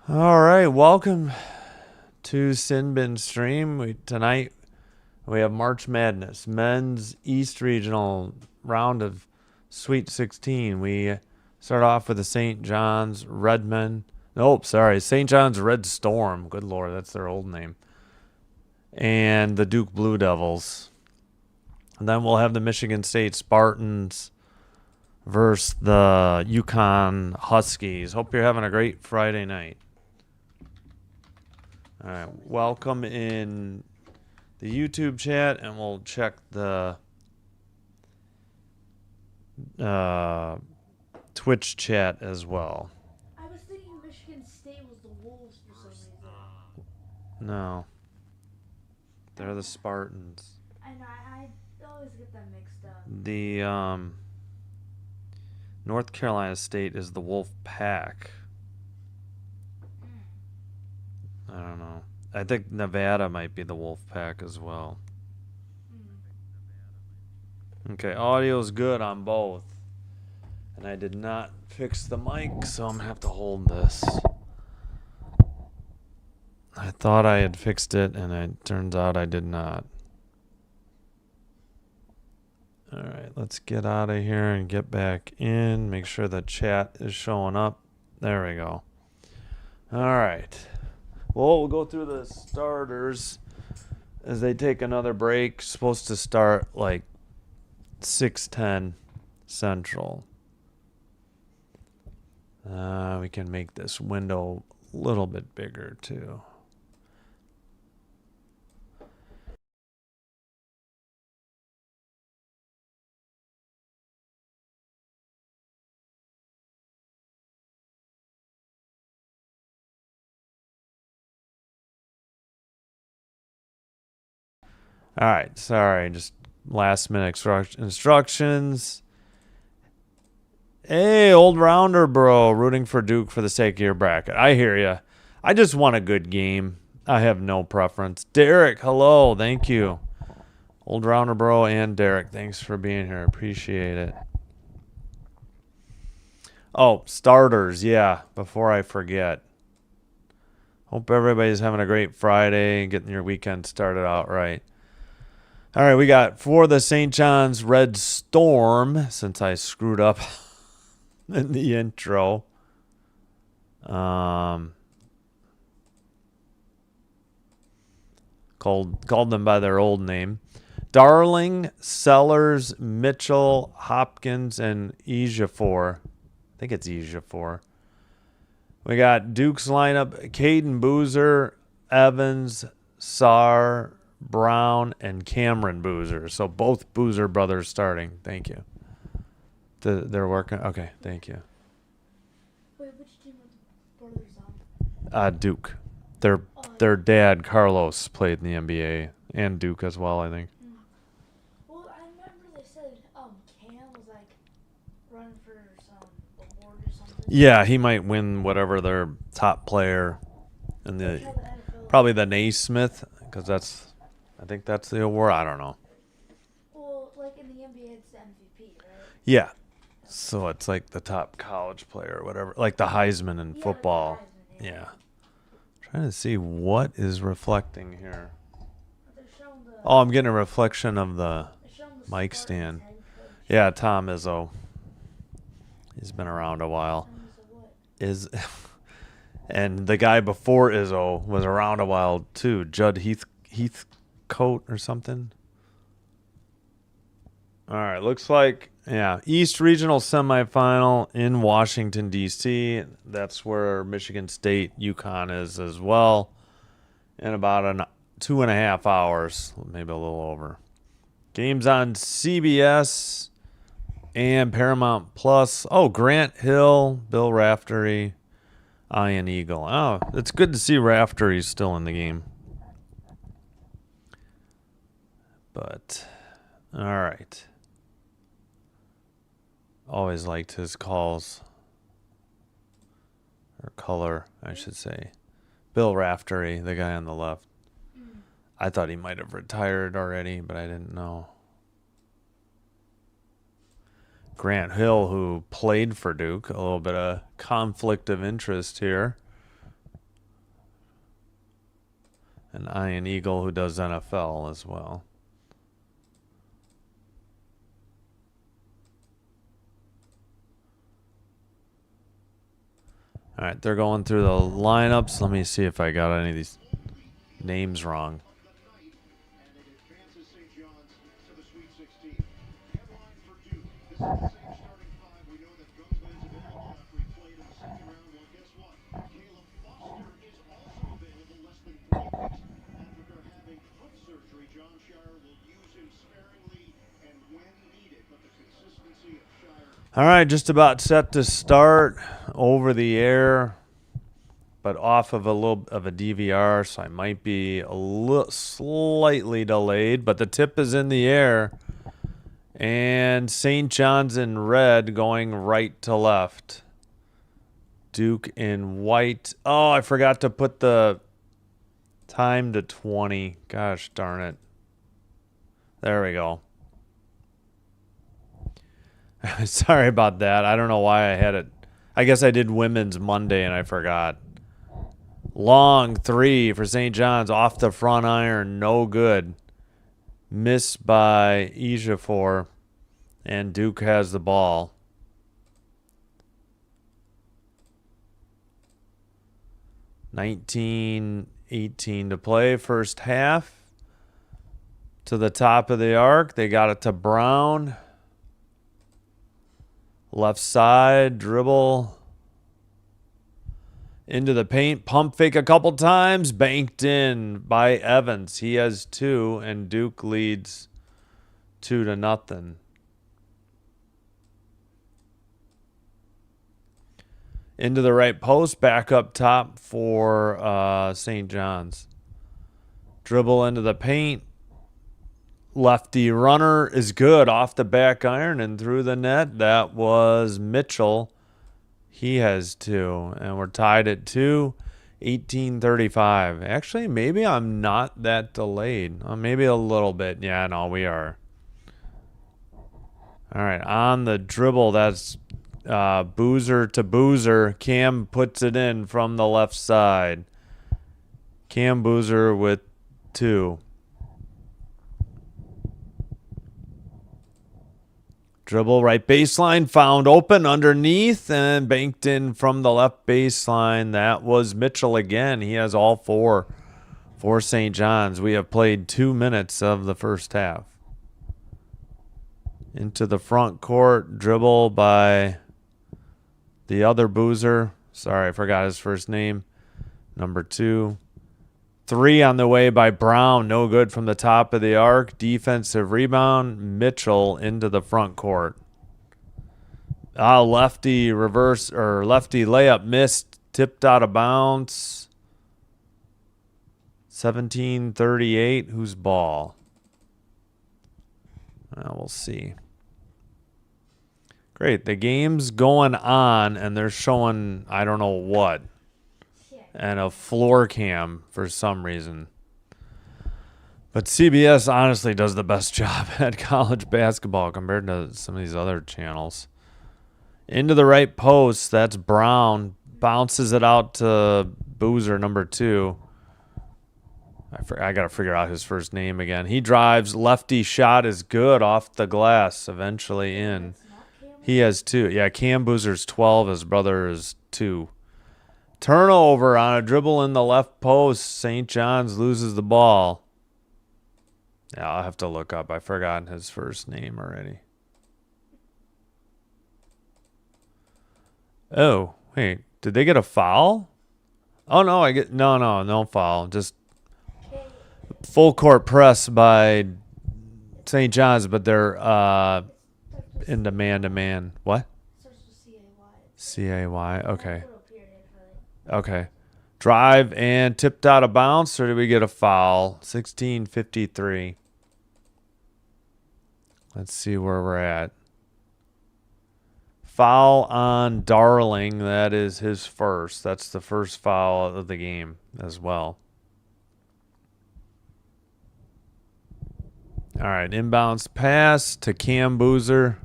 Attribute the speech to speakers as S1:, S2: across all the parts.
S1: All right, welcome to Sin Bin Stream. Tonight we have March Madness, men's East Regional round of Sweet 16. We start off with the St. John's Redmen. Nope, sorry, St. John's Red Storm. Good Lord, that's their old name. And the Duke Blue Devils. And then we'll have the Michigan State Spartans versus the Yukon Huskies. Hope you're having a great Friday night. All right, welcome in the YouTube chat, and we'll check the Twitch chat as well.
S2: I was thinking Michigan State was the Wolves for some reason.
S1: No, they're the Spartans.
S2: I know, I always get them mixed up.
S1: The North Carolina State is the Wolf Pack. I don't know. I think Nevada might be the Wolf Pack as well. Okay, audio's good on both. And I did not fix the mic, so I'm going to have to hold this. I thought I had fixed it, and it turns out I did not. All right, let's get out of here and get back in. Make sure the chat is showing up. There we go. All right. Well, we'll go through the starters as they take another break. Supposed to start like 6:10 Central. We can make this window a little bit bigger too. All right, sorry, just last minute instructions. Hey, old rounder bro, rooting for Duke for the sake of your bracket. I hear ya. I just want a good game. I have no preference. Derek, hello, thank you. Old rounder bro and Derek, thanks for being here. Appreciate it. Oh, starters, yeah, before I forget. Hope everybody's having a great Friday and getting your weekend started out right. All right, we got for the St. John's Red Storm, since I screwed up in the intro. Called them by their old name. Darling, Sellers, Mitchell, Hopkins, and Ejiofor. I think it's Ejiofor. We got Duke's lineup: Caden Boozer, Evans, Sarr, Brown, and Cameron Boozer. So both Boozer brothers starting. Thank you. They're working. Okay, thank you.
S2: Wait, which team are the brothers on?
S1: Duke. Their dad Carlos played in the NBA and Duke as well, I think.
S2: Well, I remember they said Cam was like running for some award or something.
S1: Yeah, he might win whatever their top player in the probably the Naismith, because I think that's the award. I don't know.
S2: Well, like in the NBA, it's the MVP, right?
S1: Yeah. So it's like the top college player or whatever, like the Heisman in football.
S2: Like the Heisman,
S1: Yeah. Trying to see what is reflecting here. Oh, I'm getting a reflection of the mic stand. Yeah, Tom Izzo. He's been around a while. And the guy before Izzo was around a while too. Judd Heathcote or something. All right, looks like East Regional semifinal in Washington D.C. That's where Michigan State Yukon is as well. In about 2.5 hours, maybe a little over. Games on CBS and Paramount Plus. Oh, Grant Hill, Bill Raftery, Ian Eagle. Oh, it's good to see Raftery still in the game. But, all right. Always liked his calls. Or color, I should say. Bill Raftery, the guy on the left. I thought he might have retired already, but I didn't know. Grant Hill, who played for Duke, a little bit of conflict of interest here. an Iron Eagle who does NFL as well. All right, they're going through the lineups. Let me see if I got any of these names wrong. All right, just about set to start. Over the air, but off of a little of a DVR, so I might be a little slightly delayed. But the tip is in the air, and St. John's in red, going right to left. Duke in white. Oh, I forgot to put the time to 20. Gosh darn it. There we go. Sorry about that. I don't know why I had it. I guess I did women's Monday and I forgot. Long three for St. John's off the front iron. No good. Missed by Ejiofor. And Duke has the ball. (19:18) to play. First half. To the top of the arc. They got it to Brown. Left side, dribble. Into the paint, pump fake a couple times. Banked in by Evans. He has 2, and Duke leads 2-0. Into the right post, back up top for St. John's. Dribble into the paint. Lefty runner is good off the back iron and through the net. That was Mitchell. He has 2, and we're tied at 2. 18:35. Actually, maybe I'm not that delayed. Maybe a little bit. Yeah, no, we are. All right, on the dribble, that's Boozer to Boozer. Cam puts it in from the left side. Cam Boozer with 2. Dribble right baseline, found open underneath and banked in from the left baseline. That was Mitchell again. He has all 4 for St. John's. We have played 2 minutes of the first half. Into the front court, dribble by the other Boozer. Sorry, I forgot his first name. Number 2. 3 on the way by Brown. No good from the top of the arc. Defensive rebound. Mitchell into the front court. Lefty reverse or lefty layup missed. Tipped out of bounds. 17:38. Whose ball? We'll see. Great. The game's going on, and they're showing I don't know what. And a floor cam for some reason. But CBS honestly does the best job at college basketball compared to some of these other channels. Into the right post, that's Brown. Bounces it out to Boozer, number 2. I got to figure out his first name again. He drives. Lefty shot is good off the glass, eventually in. He has 2. Yeah, Cam Boozer's 12. His brother is 2. Turnover on a dribble in the left post. St. John's loses the ball. Yeah, I'll have to look up. I've forgotten his first name already. Oh, wait. Did they get a foul? Oh, no. No foul. Just full court press by St. John's, but they're into man-to-man. What? C-A-Y. Okay. Okay. Drive and tipped out of bounds, or did we get a foul? 16:53. Let's see where we're at. Foul on Darling. That is his first. That's the first foul of the game as well. All right. Inbounds pass to Cam Boozer.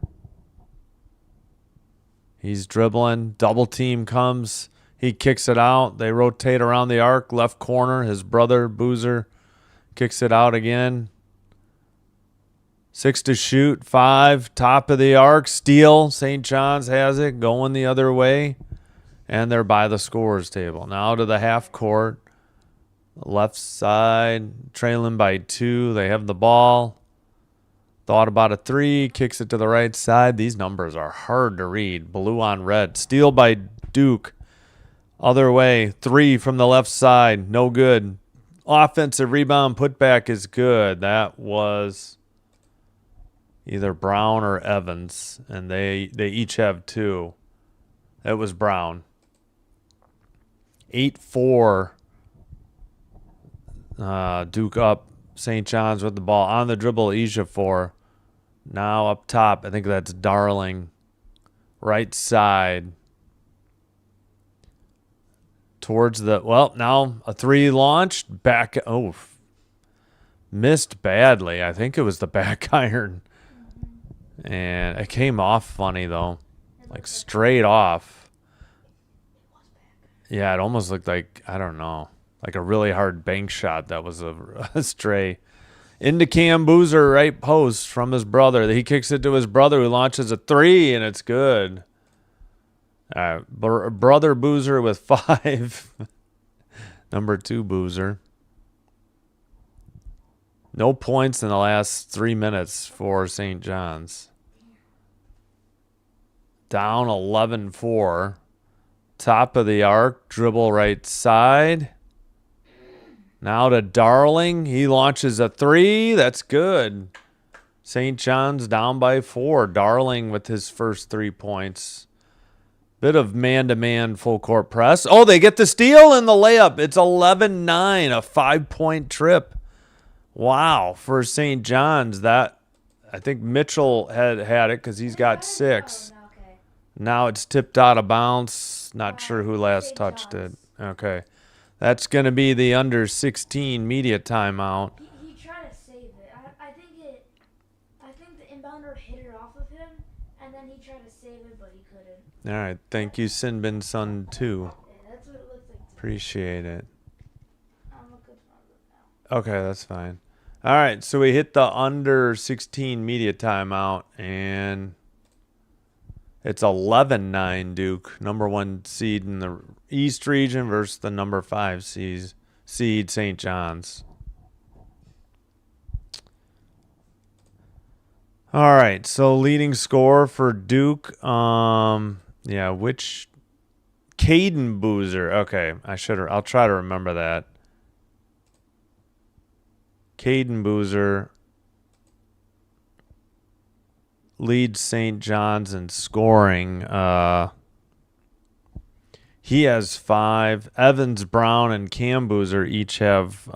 S1: He's dribbling. Double team comes. He kicks it out. They rotate around the arc, left corner. His brother, Boozer, kicks it out again. 6 to shoot. 5, top of the arc. Steal. St. John's has it, going the other way. And they're by the scorers table. Now to the half court. Left side, trailing by 2. They have the ball. Thought about a 3. Kicks it to the right side. These numbers are hard to read. Blue on red. Steal by Duke. Other way. 3 from the left side. No good. Offensive rebound putback is good. That was either Brown or Evans. And they each have 2. It was Brown. 8-4. Duke up. St. John's with the ball. On the dribble, Ejiofor. Now up top. I think that's Darling. Right side. Towards the, well, now a 3 launched. Back, oh. Missed badly. I think it was the back iron. And it came off funny, though. Like straight off. Yeah, it almost looked like, I don't know, like a really hard bank shot that was a stray. Into Cam Boozer, right post from his brother. He kicks it to his brother, who launches a 3, and it's good. Brother Boozer with 5. Number 2 Boozer. No points in the last 3 minutes for St. John's. Down 11-4. Top of the arc, dribble right side. Now to Darling. He launches a 3. That's good. St. John's down by 4. Darling with his first 3 points. Bit of man-to-man full court press. Oh, they get the steal and the layup. It's 11-9, a 5-point trip. Wow, for St. John's. That, I think Mitchell had it because he's got 6.
S2: Okay.
S1: Now it's tipped out of bounds. Not sure who last
S2: St.
S1: touched it.
S2: John's.
S1: Okay. That's going to be the under 16 media timeout.
S2: He tried to save it. I think the inbounder hit it off of him, and then he tried to save it, but he couldn't.
S1: All right. Thank you, Sinbin Sun 2.
S2: Yeah, that's what it looks like to me.
S1: Appreciate it.
S2: I'm looking for it now.
S1: Okay, that's fine. All right. So we hit the under 16 media timeout, and it's 11-9 Duke, number 1 seed in the East Region versus the number 5 seed St. John's. All right, so leading scorer for Duke, which Caden Boozer. Okay, I'll try to remember that. Caden Boozer leads St. John's in scoring. He has 5. Evans, Brown, and Cam Boozer each have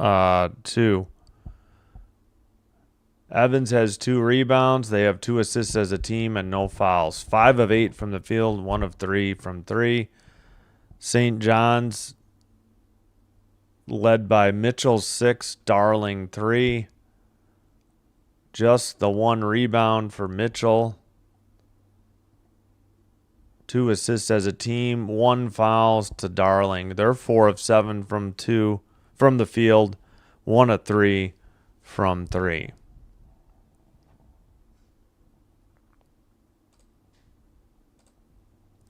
S1: 2. Evans has 2 rebounds. They have 2 assists as a team and no fouls. 5 of 8 from the field, 1 of 3 from 3. St. John's led by Mitchell 6, Darling 3. Just the 1 rebound for Mitchell. 2 assists as a team, 1 fouls to Darling. They're 4 of 7 from the field, 1 of 3 from 3.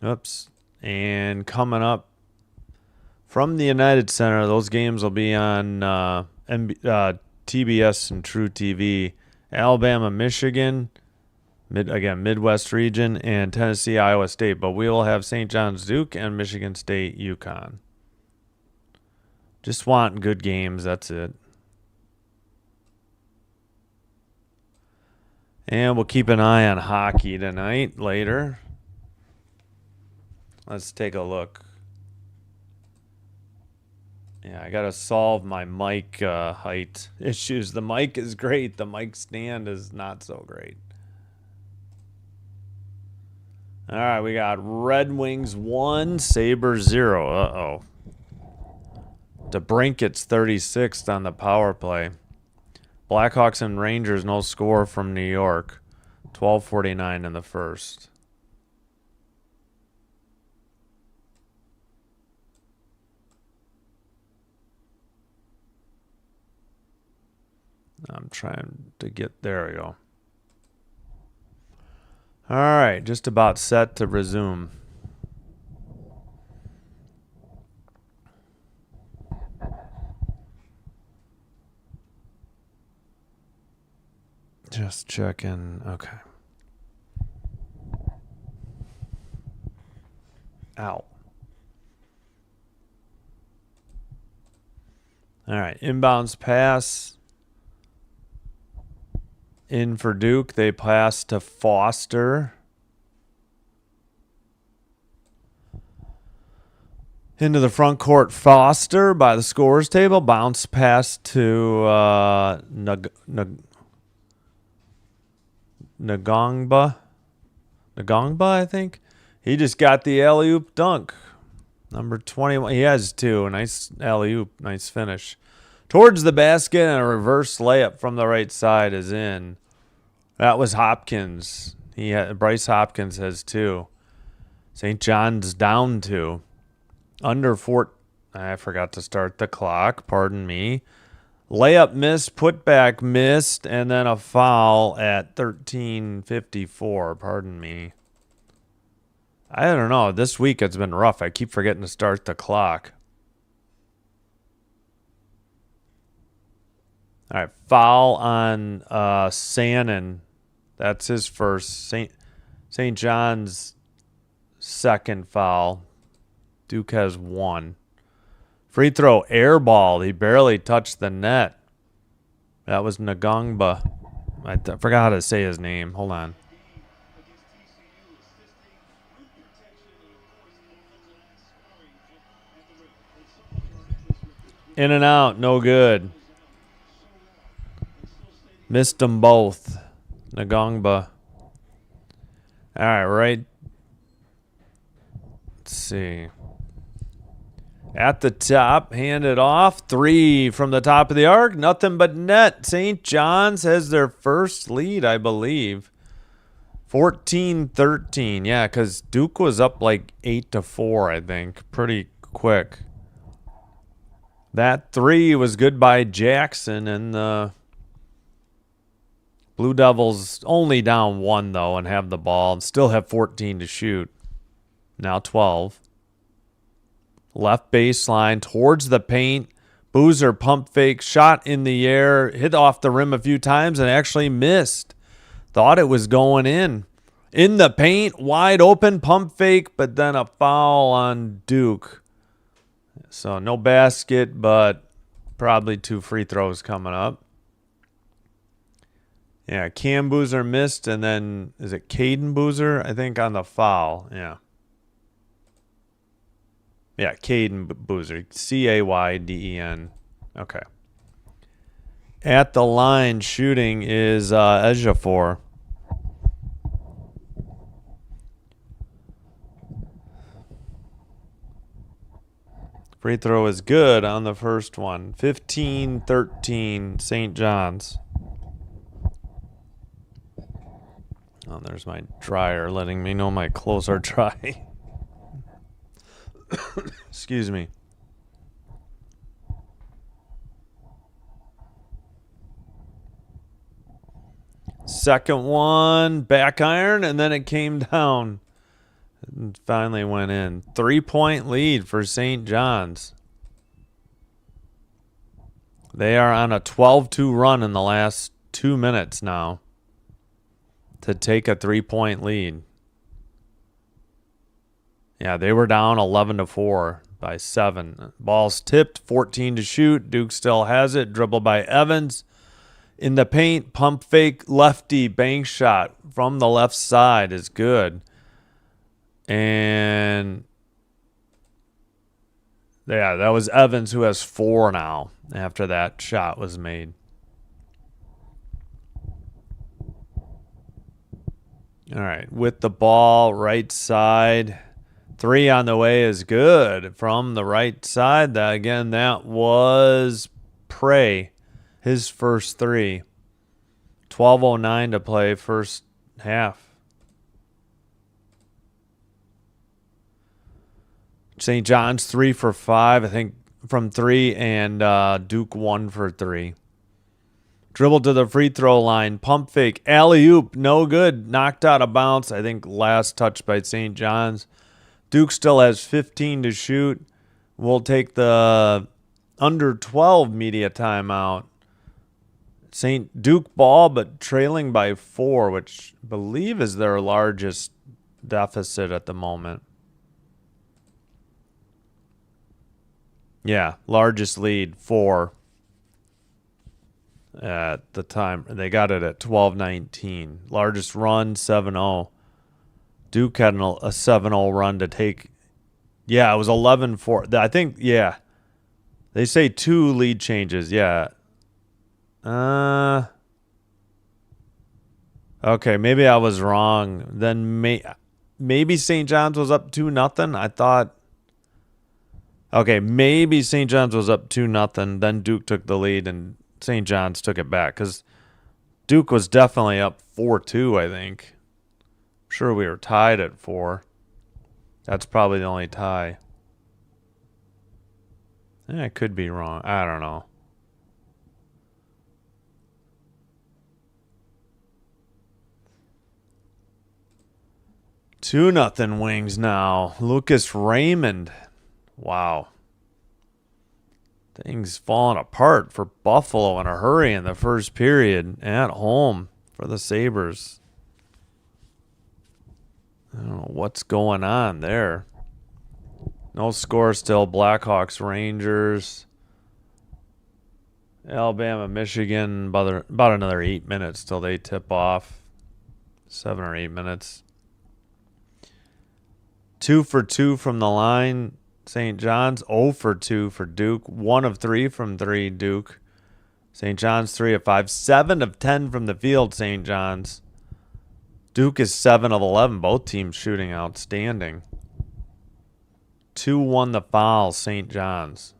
S1: Oops. And coming up from the United Center, those games will be on TBS and True TV. Alabama, Michigan, Midwest region, and Tennessee, Iowa State. But we will have St. John's, Duke, and Michigan State, UConn. Just want good games. That's it. And we'll keep an eye on hockey tonight later. Let's take a look. Yeah, I got to solve my mic height issues. The mic is great. The mic stand is not so great. All right, we got Red Wings 1, Sabres 0. Uh-oh. DeBrinket's 36th on the power play. Blackhawks and Rangers, no score from New York. 12:49 in the first. I'm trying to get, there we go. All right, just about set to resume. Just checking. Okay. Ow. All right, inbounds pass. In for Duke, they pass to Foster. Into the front court, Foster by the scores table. Bounce pass to Nagongba, I think. He just got the alley-oop dunk. Number 21. He has two. Nice alley-oop. Nice finish. Towards the basket, and a reverse layup from the right side is in. That was Hopkins. Bryce Hopkins has two. St. John's down two. Under 4. I forgot to start the clock. Pardon me. Layup missed, putback missed, and then a foul at 13:54. Pardon me. I don't know. This week it's been rough. I keep forgetting to start the clock. All right, foul on Sannon. That's his first. St. John's second foul. Duke has one. Free throw, air ball. He barely touched the net. That was Nagongba. I forgot how to say his name. Hold on. In and out, no good. Missed them both. Nagongba. All right. Let's see. At the top, hand it off. Three from the top of the arc. Nothing but net. St. John's has their first lead, I believe. 14-13. Yeah, because Duke was up like 8-4, I think. Pretty quick. That three was good by Jackson, and the Blue Devils only down one, though, and have the ball and still have 14 to shoot. Now 12. Left baseline towards the paint. Boozer pump fake, shot in the air, hit off the rim a few times and actually missed. Thought it was going in. In the paint, wide open, pump fake, but then a foul on Duke. So no basket, but probably two free throws coming up. Yeah, Cam Boozer missed, and then is it Caden Boozer? I think on the foul. Yeah. Yeah, Caden Boozer. Cayden. Okay. At the line shooting is Ejiofor. Free throw is good on the first one. 15-13 St. John's. Oh, there's my dryer letting me know my clothes are dry. Excuse me. Second one, back iron, and then it came down. And finally went in. 3-point lead for St. John's. They are on a 12-2 run in the last 2 minutes now to take a 3-point lead. Yeah, they were down 11-4 by 7. Ball's tipped, 14 to shoot. Duke still has it. Dribbled by Evans. In the paint, pump fake, lefty, bank shot from the left side is good. And yeah, that was Evans, who has 4 now after that shot was made. All right, with the ball, right side. 3 on the way is good from the right side. That was Prey, his first 3. 12:09 to play, first half. St. John's 3 for 5, I think, from 3, and Duke 1 for 3. Dribble to the free throw line. Pump fake. Alley-oop. No good. Knocked out of bounds. I think last touch by St. John's. Duke still has 15 to shoot. We'll take the under 12 media timeout. St. Duke ball, but trailing by 4, which I believe is their largest deficit at the moment. Yeah, largest lead, 4 at the time. They got it at 12-19. Largest run, 7-0. Duke had a 7-0 run to take. Yeah, it was 11-4. I think, yeah. They say 2 lead changes. Yeah. Okay, maybe I was wrong. Then maybe St. John's was up 2-0. I thought. Okay, maybe St. John's was up 2-0. Then Duke took the lead and St. John's took it back because Duke was definitely up 4-2, I think. I'm sure we were tied at 4. That's probably the only tie. I could be wrong. I don't know. Two nothing Wings now. Lucas Raymond. Wow. Things falling apart for Buffalo in a hurry in the first period at home for the Sabres. I don't know what's going on there. No score still. Blackhawks, Rangers, Alabama, Michigan. About another 8 minutes till they tip off. 7 or 8 minutes. 2 for 2 from the line. St. John's 0 for 2 for Duke. 1 of 3 from 3 Duke. St. John's 3 of 5. 7 of 10 from the field, St. John's. Duke is 7 of 11. Both teams shooting outstanding. 2 won the foul, St. John's.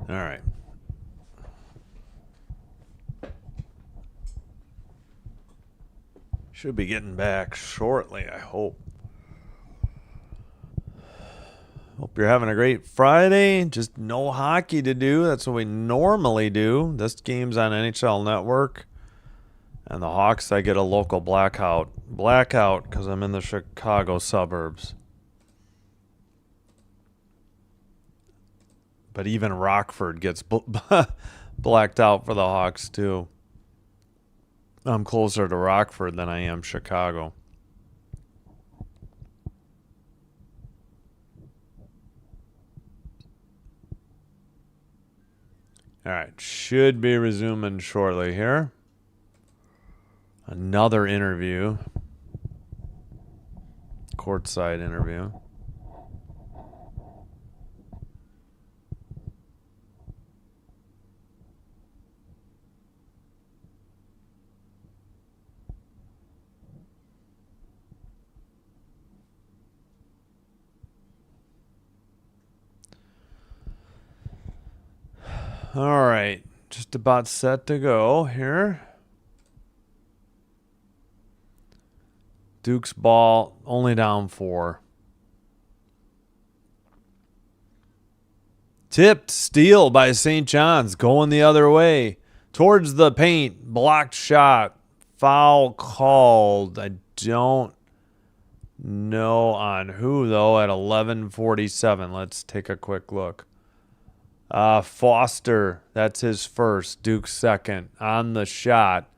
S1: All right. Should be getting back shortly, I hope. Hope you're having a great Friday. Just no hockey to do. That's what we normally do. This game's on NHL Network. And the Hawks, I get a local blackout. Blackout because I'm in the Chicago suburbs. But even Rockford gets blacked out for the Hawks, too. I'm closer to Rockford than I am Chicago. All right, should be resuming shortly here. Another interview. Courtside interview. All right, just about set to go here. Duke's ball only down 4. Tipped steal by St. John's going the other way towards the paint. Blocked shot. Foul called. I don't know on who though at 11:47. Let's take a quick look. Foster, that's his first. Duke's second on the shot.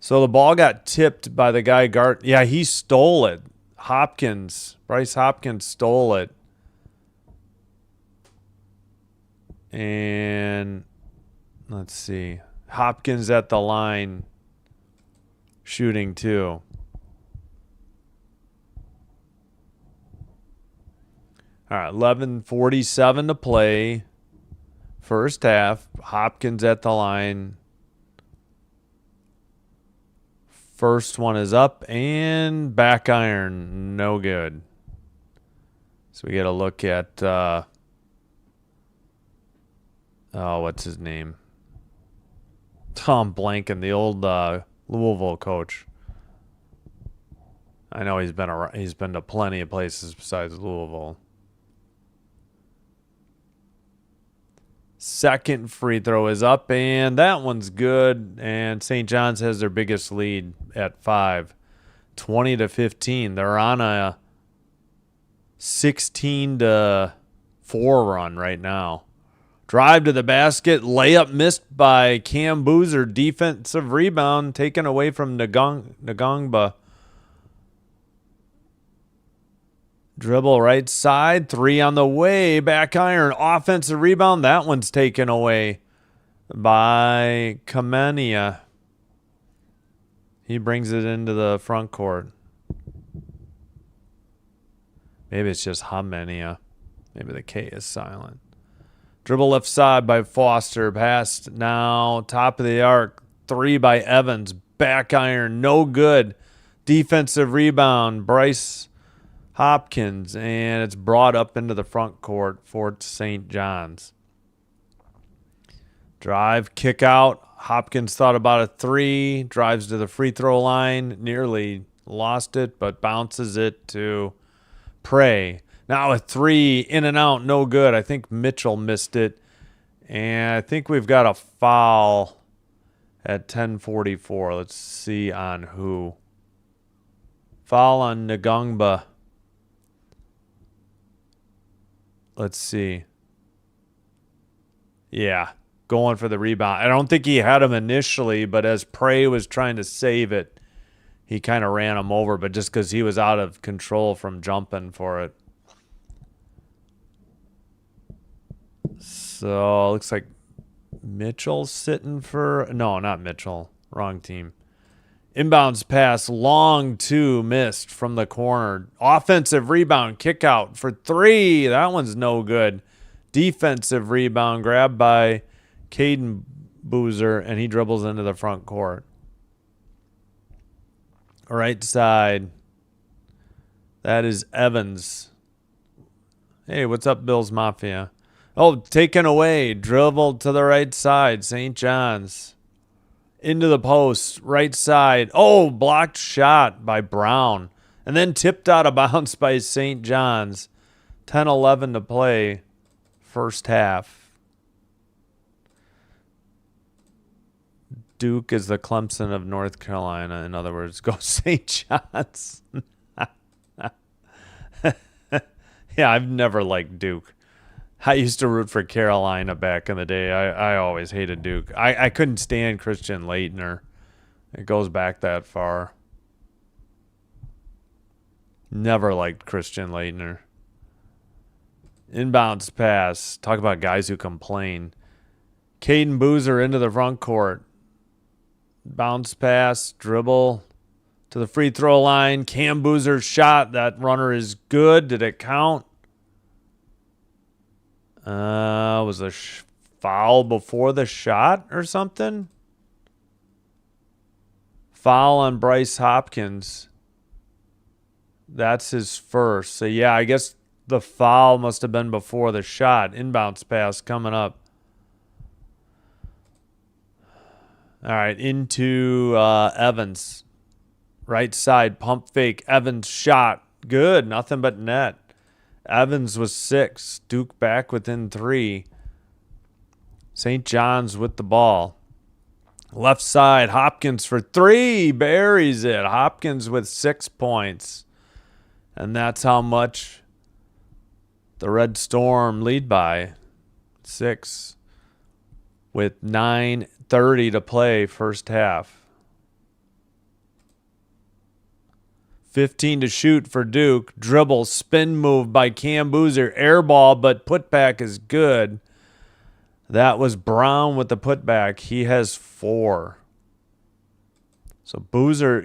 S1: So the ball got tipped by the guy guard. Yeah, he stole it. Bryce Hopkins stole it. And let's see. Hopkins at the line shooting too. All right, 11:47 to play. First half, Hopkins at the line. First one is up and back iron. No good. So we get a look at, what's his name? Tom Blanken, the old Louisville coach. I know he's been to plenty of places besides Louisville. Second free throw is up, and that one's good. And St. John's has their biggest lead at 5, 20-15. They're on a 16-4 run right now. Drive to the basket, layup missed by Cam Boozer. Defensive rebound taken away from Ngongba. Dribble right side, 3 on the way, back iron, offensive rebound. That one's taken away by Kamenia. He brings it into the front court. Maybe it's just Hamenia. Maybe the K is silent. Dribble left side by Foster. Passed now. Top of the arc. 3 by Evans. Back iron. No good. Defensive rebound. Bryce Hopkins. And it's brought up into the front court for St. John's. Drive. Kick out. Hopkins thought about a 3. Drives to the free throw line. Nearly lost it, but bounces it to Prey. Now a 3 in and out, no good. I think Mitchell missed it. And I think we've got a foul at 10:44. Let's see on who. Foul on Ngongba. Let's see. Yeah, going for the rebound. I don't think he had him initially, but as Prey was trying to save it, he kind of ran him over, but just because he was out of control from jumping for it. So, looks like Mitchell's sitting for... No, not Mitchell. Wrong team. Inbounds pass, long 2, missed from the corner. Offensive rebound, kick out for 3. That one's no good. Defensive rebound, grabbed by Caden Boozer, and he dribbles into the front court. Right side. That is Evans. Hey, what's up, Bills Mafia? Oh, taken away. Dribbled to the right side. St. John's. Into the post. Right side. Oh, blocked shot by Brown. And then tipped out of bounds by St. John's. 10-11 to play. First half. Duke is the Clemson of North Carolina. In other words, go St. John's. Yeah, I've never liked Duke. I used to root for Carolina back in the day. I always hated Duke. I couldn't stand Christian Laettner. It goes back that far. Never liked Christian Laettner. Inbounds pass. Talk about guys who complain. Caden Boozer into the front court. Bounce pass, dribble to the free throw line. Cam Boozer's shot. That runner is good. Did it count? Was a foul before the shot or something? Foul on Bryce Hopkins. That's his first. So, yeah, I guess the foul must have been before the shot. Inbounds pass coming up. All right, into Evans. Right side, pump fake. Evans shot. Good, nothing but net. Evans was 6. Duke back within 3. St. John's with the ball. Left side, Hopkins for 3. Buries it. Hopkins with 6 points. And that's how much the Red Storm lead by. 6. With 9:30 to play first half. 15 to shoot for Duke. Dribble, spin move by Cam Boozer. Air ball, but putback is good. That was Brown with the putback. He has 4. So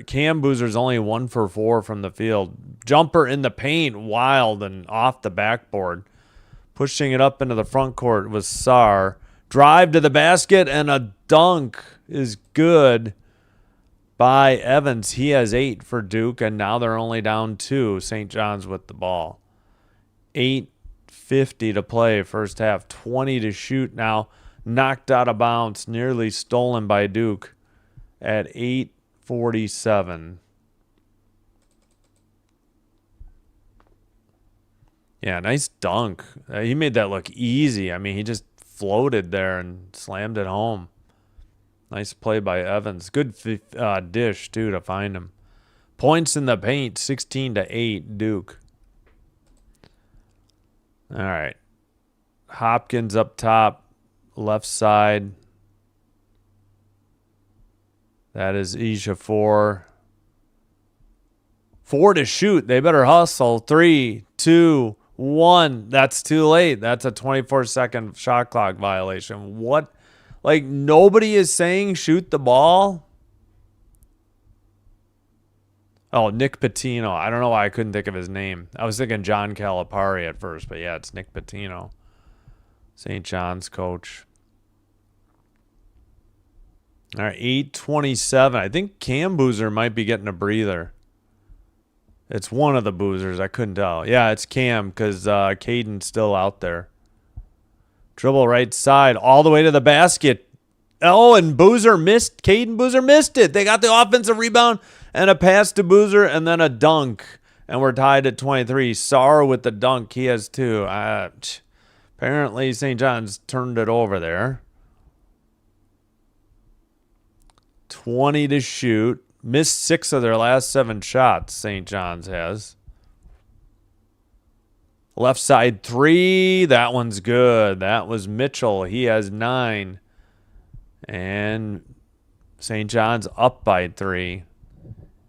S1: Cam Boozer's only 1 for 4 from the field. Jumper in the paint, wild and off the backboard. Pushing it up into the front court was Sarr. Drive to the basket and a dunk is good by Evans. He has 8 for Duke, and now they're only down 2. St. John's with the ball. 8:50 to play first half. 20 to shoot now. knocked out of bounds, nearly stolen by Duke at 8:47. Yeah, nice dunk. He made that look easy. I mean, he just floated there and slammed it home. Nice play by Evans. Good dish, too, to find him. Points in the paint, 16-8, Duke. All right. Hopkins up top, left side. That is Ejiofor. 4 to shoot. They better hustle. 3, 2, 1. That's too late. That's a 24-second shot clock violation. What? Like, nobody is saying shoot the ball? Oh, Nick Pitino. I don't know why I couldn't think of his name. I was thinking John Calipari at first, but yeah, it's Nick Pitino. St. John's coach. All right, 8:27. I think Cam Boozer might be getting a breather. It's one of the Boozers. I couldn't tell. Yeah, it's Cam because Caden's still out there. Dribble right side all the way to the basket. Oh, and Boozer missed. Caden Boozer missed it. They got the offensive rebound and a pass to Boozer and then a dunk. And we're tied at 23. Sarr with the dunk. He has 2. Apparently, St. John's turned it over there. 20 to shoot. Missed 6 of their last 7 shots, St. John's has. Left side 3. That one's good. That was Mitchell. He has 9. And St. John's up by 3.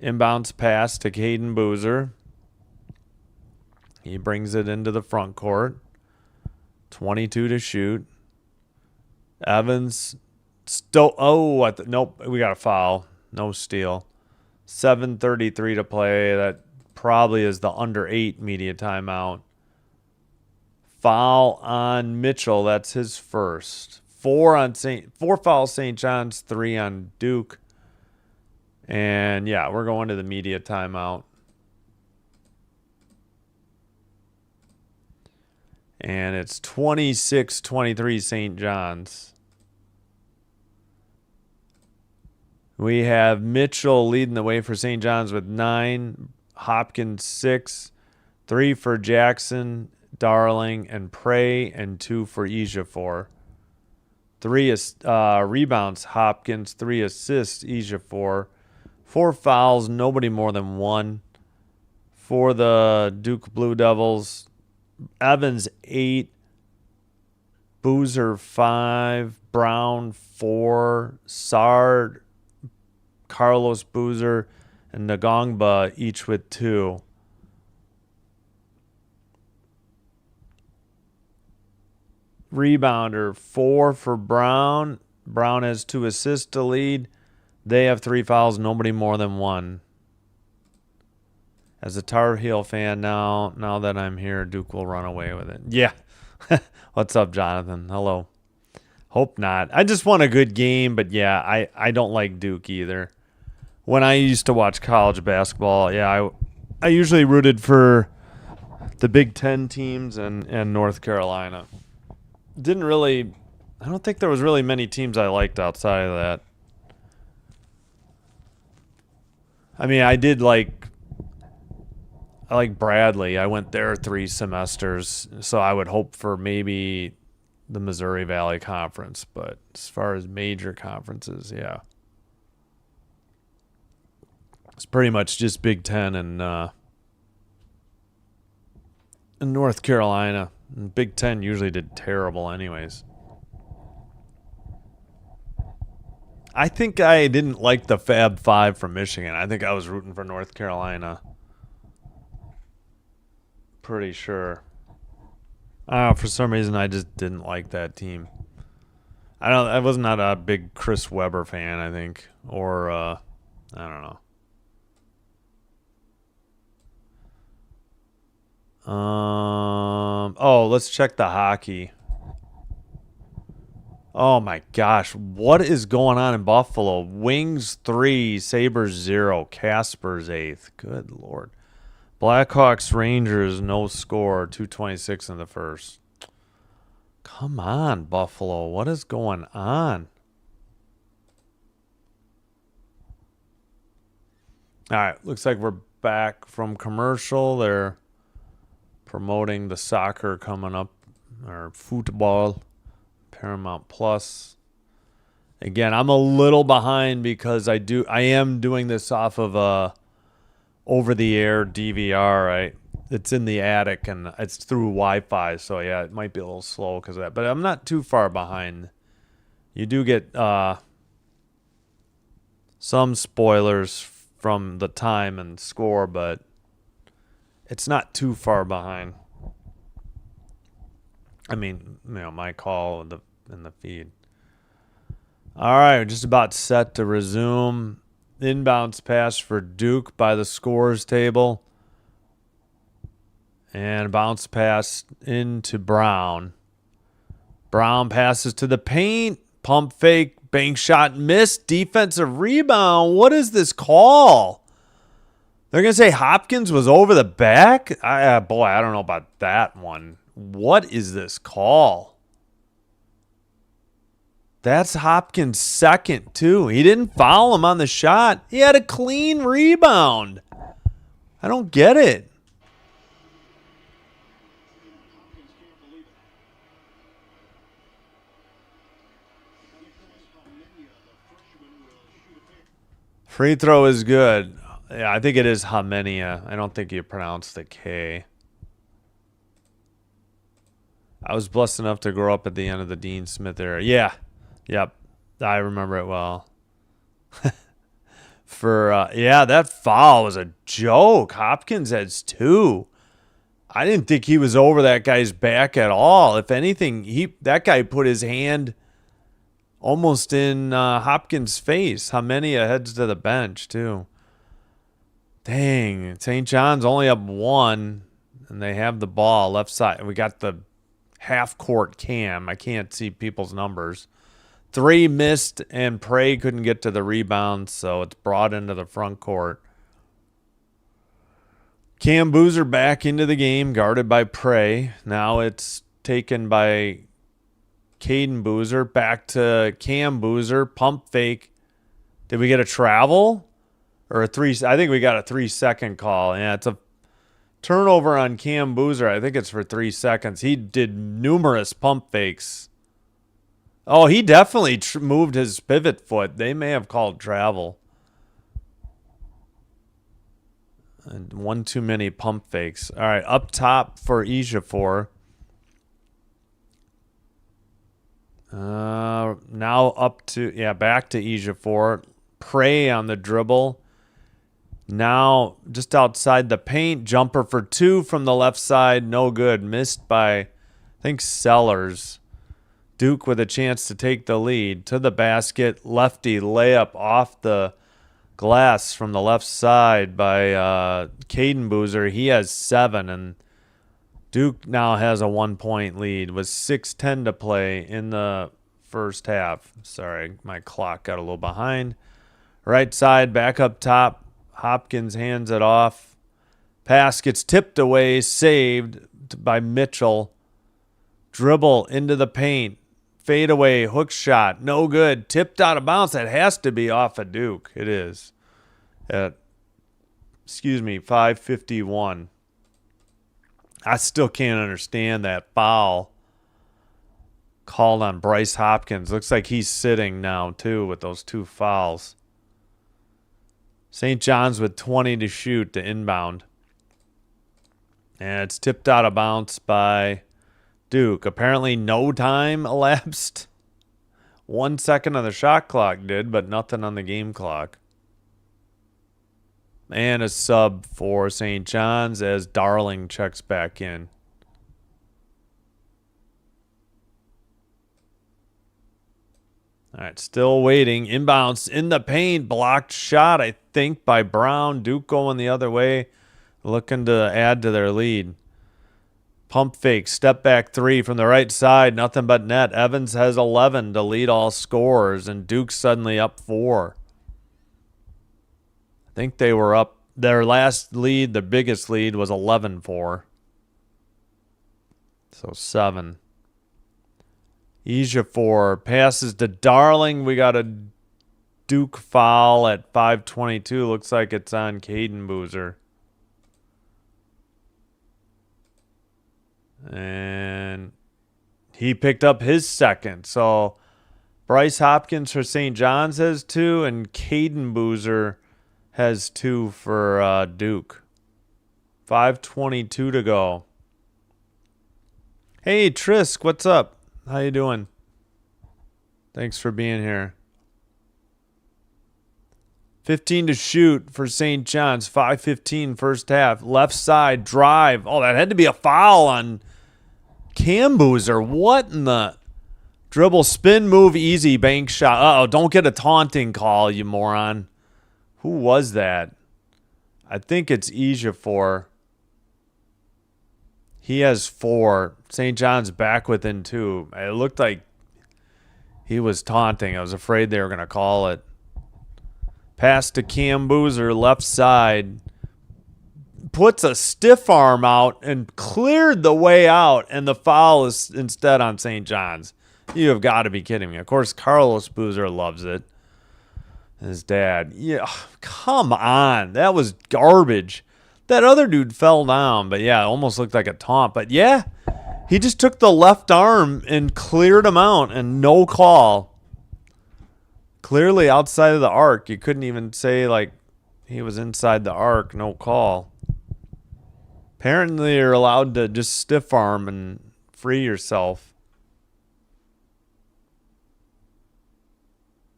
S1: Inbounds pass to Caden Boozer. He brings it into the front court. 22 to shoot. Evans. Nope, we got a foul. No steal. 7:33 to play. That probably is the under 8 media timeout. Foul on Mitchell. That's his first. 4 fouls St. John's, 3 on Duke. And yeah, we're going to the media timeout. And it's 26-23 St. John's. We have Mitchell leading the way for St. John's with 9. Hopkins 6. 3 for Jackson, Darling, and Prey, and 2 for Ejiofor. 3 rebounds, Hopkins. 3 assists, Ejiofor. 4 fouls, nobody more than 1. For the Duke Blue Devils, Evans 8. Boozer 5. Brown 4. Sard, Carlos Boozer, and Ngongba each with 2. Rebounder 4 for Brown. Brown has 2 assists to lead. They have 3 fouls, nobody more than 1. As a Tar Heel fan now that I'm here, Duke will run away with it. Yeah. What's up, Jonathan? Hello. Hope not. I just want a good game, but yeah, I don't like Duke either. When I used to watch college basketball, yeah, I usually rooted for the Big Ten teams and North Carolina. I don't think there was really many teams I liked outside of that. I mean, I like Bradley. I went there 3 semesters, so I would hope for maybe the Missouri Valley Conference. But as far as major conferences, yeah. It's pretty much just Big Ten and North Carolina. And Big Ten usually did terrible anyways. I think I didn't like the Fab Five from Michigan. I think I was rooting for North Carolina. Pretty sure. For some reason, I just didn't like that team. I was not a big Chris Webber fan, I think. Or, I don't know. Let's check the hockey. Oh my gosh, what is going on in Buffalo? Wings 3, Sabres 0, Caspers 8th. Good Lord. Blackhawks Rangers, no score, 2:26 in the first. Come on, Buffalo. What is going on? All right. Looks like we're back from commercial. They're promoting the soccer coming up, or football, Paramount Plus. Again, I'm a little behind because I am doing this off of a over-the-air DVR. Right, it's in the attic and it's through Wi-Fi, so yeah, it might be a little slow because of that. But I'm not too far behind. You do get some spoilers from the time and score, but it's not too far behind. I mean, my call in the feed. All right, we're just about set to resume. Inbounds pass for Duke by the scores table. And bounce pass into Brown. Brown passes to the paint. Pump fake. Bank shot missed. Defensive rebound. What is this call? They're going to say Hopkins was over the back? I don't know about that one. What is this call? That's Hopkins' second, too. He didn't foul him on the shot. He had a clean rebound. I don't get it. Free throw is good. Yeah, I think it is Hamenia. I don't think you pronounce the K. I was blessed enough to grow up at the end of the Dean Smith era. Yeah. Yep. I remember it well. That foul was a joke. Hopkins has 2. I didn't think he was over that guy's back at all. If anything, that guy put his hand almost in Hopkins' face. Hamenia heads to the bench, too. Dang. St. John's only up 1, and they have the ball left side. We got the half-court cam. I can't see people's numbers. 3 missed, and Prey couldn't get to the rebound, so it's brought into the front court. Cam Boozer back into the game, guarded by Prey. Now it's taken by Caden Boozer. Back to Cam Boozer. Pump fake. Did we get a travel? Or a 3? I think we got a 3-second call. Yeah, it's a turnover on Cam Boozer. I think it's for 3 seconds. He did numerous pump fakes. Oh, he definitely moved his pivot foot. They may have called travel. And one too many pump fakes. All right, up top for Ejiofor. Now back to Ejiofor. Prey on the dribble. Now just outside the paint. Jumper for 2 from the left side. No good. Missed by, I think, Sellers. Duke with a chance to take the lead. To the basket. Lefty layup off the glass from the left side by Caden Boozer. He has 7, and Duke now has a 1-point lead with 6:10 to play in the first half. Sorry, my clock got a little behind. Right side, back up top. Hopkins hands it off. Pass gets tipped away, saved by Mitchell. Dribble into the paint. Fade away, hook shot, no good. Tipped out of bounds. That has to be off of Duke. It is. At 5:51. I still can't understand that foul called on Bryce Hopkins. Looks like he's sitting now, too, with those 2 fouls. St. John's with 20 to shoot to inbound. And it's tipped out of bounds by Duke. Apparently no time elapsed. 1 second on the shot clock did, but nothing on the game clock. And a sub for St. John's as Darling checks back in. All right, still waiting. Inbounds in the paint. Blocked shot, I think, by Brown. Duke going the other way, looking to add to their lead. Pump fake, step back 3 from the right side. Nothing but net. Evans has 11 to lead all scorers, and Duke's suddenly up 4. I think they were up. Their last lead, the biggest lead, was 11-4. So 7. Ejiofor passes to Darling. We got a Duke foul at 5:22. Looks like it's on Caden Boozer. And he picked up his second. So Bryce Hopkins for St. John's has 2, and Caden Boozer has 2 for Duke. 5:22 to go. Hey, Trisk, what's up? How you doing? Thanks for being here. 15 to shoot for St. John's. 5:15 first half. Left side drive. Oh, that had to be a foul on Cam Boozer. What in the... Dribble, spin, move, easy, bank shot. Uh-oh, don't get a taunting call, you moron. Who was that? I think it's Ejiofor. He has 4. St. John's back within 2. It looked like he was taunting. I was afraid they were going to call it. Pass to Cam Boozer, left side. Puts a stiff arm out and cleared the way out, and the foul is instead on St. John's. You have got to be kidding me. Of course, Carlos Boozer loves it. His dad. Yeah, come on. That was garbage. That other dude fell down, but yeah, it almost looked like a taunt. But yeah, he just took the left arm and cleared him out, and no call. Clearly outside of the arc. You couldn't even say, like, he was inside the arc. No call. Apparently, you're allowed to just stiff arm and free yourself.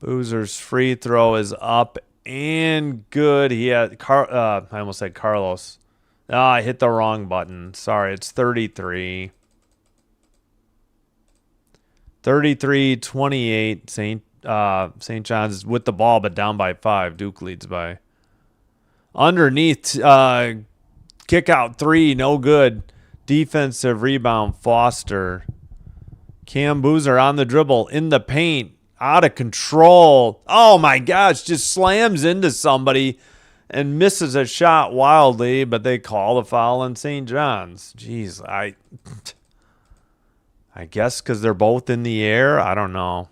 S1: Boozer's free throw is up and good. He had I almost said Carlos. I hit the wrong button. Sorry, it's 33. 33-28. St. John's with the ball, but down by 5. Duke leads by. Underneath, kick out 3, no good. Defensive rebound, Foster. Cam Boozer on the dribble, in the paint. Out of control. Oh my gosh, just slams into somebody and misses a shot wildly, but they call the foul on St. John's. Jeez, I guess because they're both in the air. I don't know.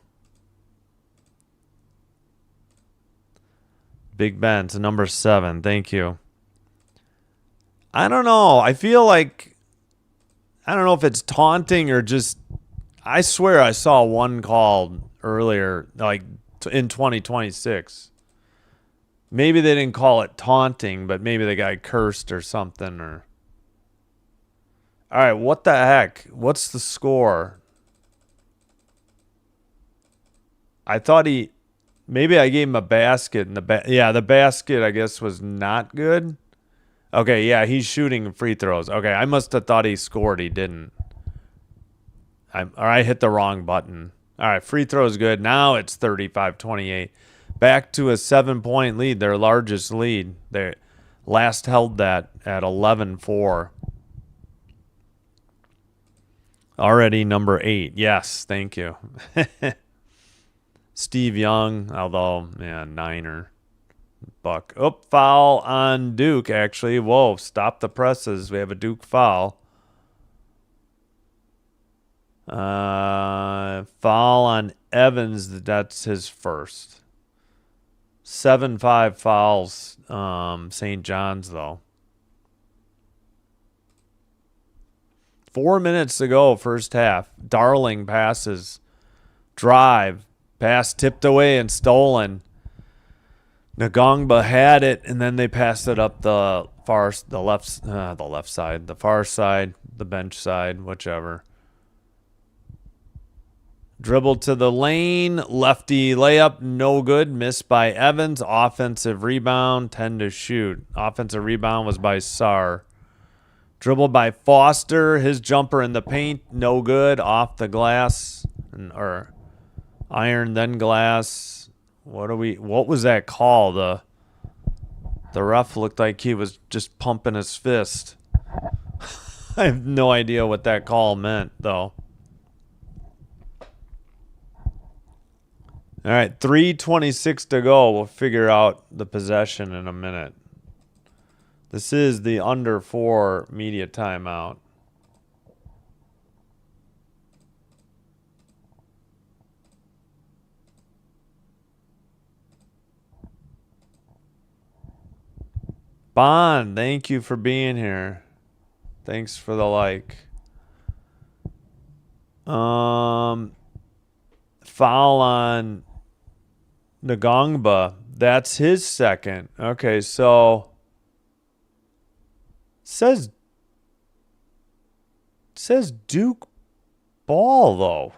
S1: Big Ben to number 7. Thank you. I don't know. I feel like, I don't know if it's taunting or just, I swear I saw one called earlier, like in 2026. Maybe they didn't call it taunting, but maybe the guy cursed or something. Or all right, what the heck? What's the score? I thought maybe I gave him a basket, and the basket I guess was not good. Okay, yeah, he's shooting free throws. Okay, I must have thought he scored. He didn't. I hit the wrong button. All right, free throw is good. Now it's 35-28. Back to a 7-point lead, their largest lead. They last held that at 11-4. Already number 8. Yes, thank you. Steve Young, although, man, Niner. Buck. Oh, foul on Duke, actually. Whoa, stop the presses. We have a Duke foul. Foul on Evans. That's his first. 7-5 fouls. St. John's, though. 4 minutes to go, first half. Darling passes. Drive. Pass tipped away and stolen. Ngongba had it, and then they passed it up the far side, the far side, the bench side, whichever. Dribble to the lane, lefty layup, no good. Missed by Evans. Offensive rebound, 10 to shoot. Offensive rebound was by Sarr. Dribble by Foster. His jumper in the paint, no good. Off the glass, or iron then glass. What was that call? The ref looked like he was just pumping his fist. I have no idea what that call meant, though. All right, 3:26 to go. We'll figure out the possession in a minute. This is the under 4 media timeout. Bond, thank you for being here. Thanks for the like. Foul on Ngongba. That's his second. Okay, so says Duke ball though.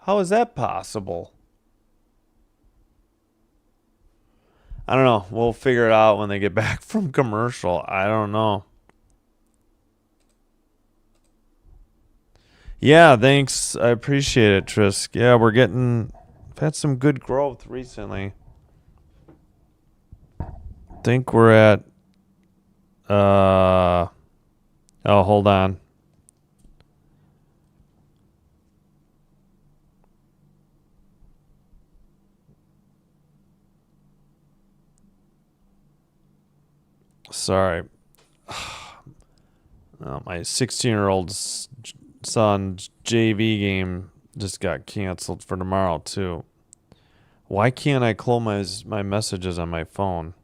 S1: How is that possible? I don't know. We'll figure it out when they get back from commercial. I don't know. Yeah, thanks. I appreciate it, Trisk. Yeah, we've had some good growth recently. Think we're at oh, hold on. Sorry. Oh, my 16-year-old son's JV game just got canceled for tomorrow too. Why can't I close my messages on my phone?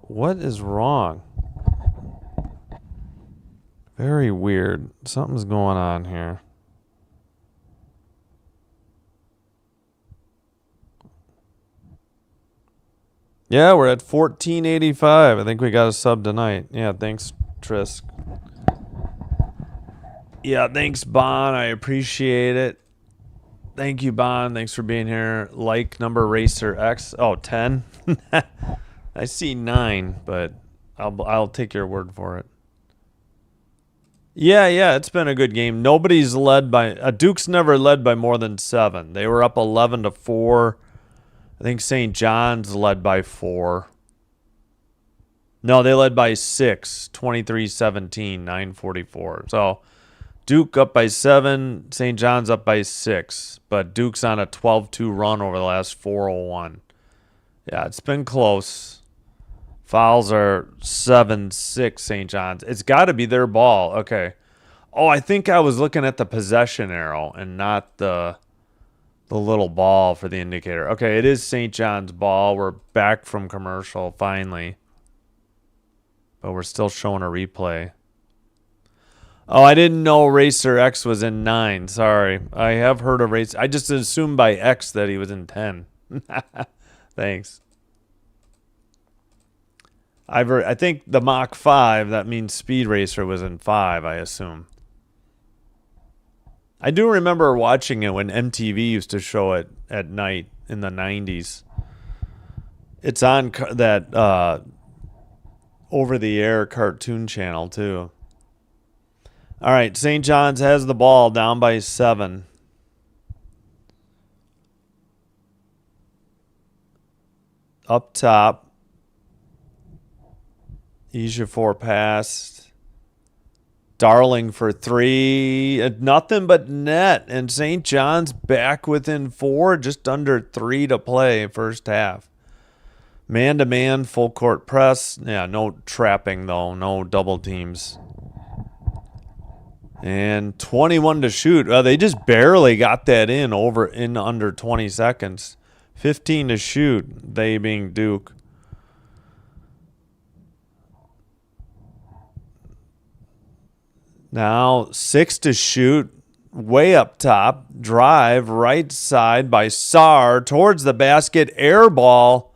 S1: What is wrong? Very weird. Something's going on here. Yeah, we're at 1485. I think we got a sub tonight. Yeah, thanks, Trisk. Yeah, thanks, Bon. I appreciate it. Thank you, Bon. Thanks for being here. Like number Racer X. Oh, 10? I see 9, but I'll take your word for it. Yeah, it's been a good game. Nobody's led by Duke's never led by more than 7. They were up 11-4. I think St. John's led by 4. No, they led by 6, 23-17, 9:44. So Duke up by 7, St. John's up by 6, but Duke's on a 12-2 run over the last 4:01. Yeah, it's been close. Fouls are 7-6 St. John's. It's got to be their ball. Okay. Oh, I think I was looking at the possession arrow and not the little ball for the indicator. Okay, it is St. John's ball. We're back from commercial finally. But we're still showing a replay. Oh, I didn't know Racer X was in 9. Sorry. I have heard of Racer. I just assumed by X that he was in 10. Thanks. I think the Mach 5, that means Speed Racer was in 5, I assume. I do remember watching it when MTV used to show it at night in the 90s. It's on that over-the-air cartoon channel, too. All right, St. John's has the ball down by 7. Up top. Ejiofor passed. Darling for 3. Nothing but net. And St. John's back within 4. Just under 3 to play first half. Man-to-man, full court press. Yeah, no trapping, though. No double teams. And 21 to shoot. They just barely got that in under 20 seconds. 15 to shoot, they being Duke. Now 6 to shoot, way up top. Drive, right side by Sarr towards the basket. Air ball.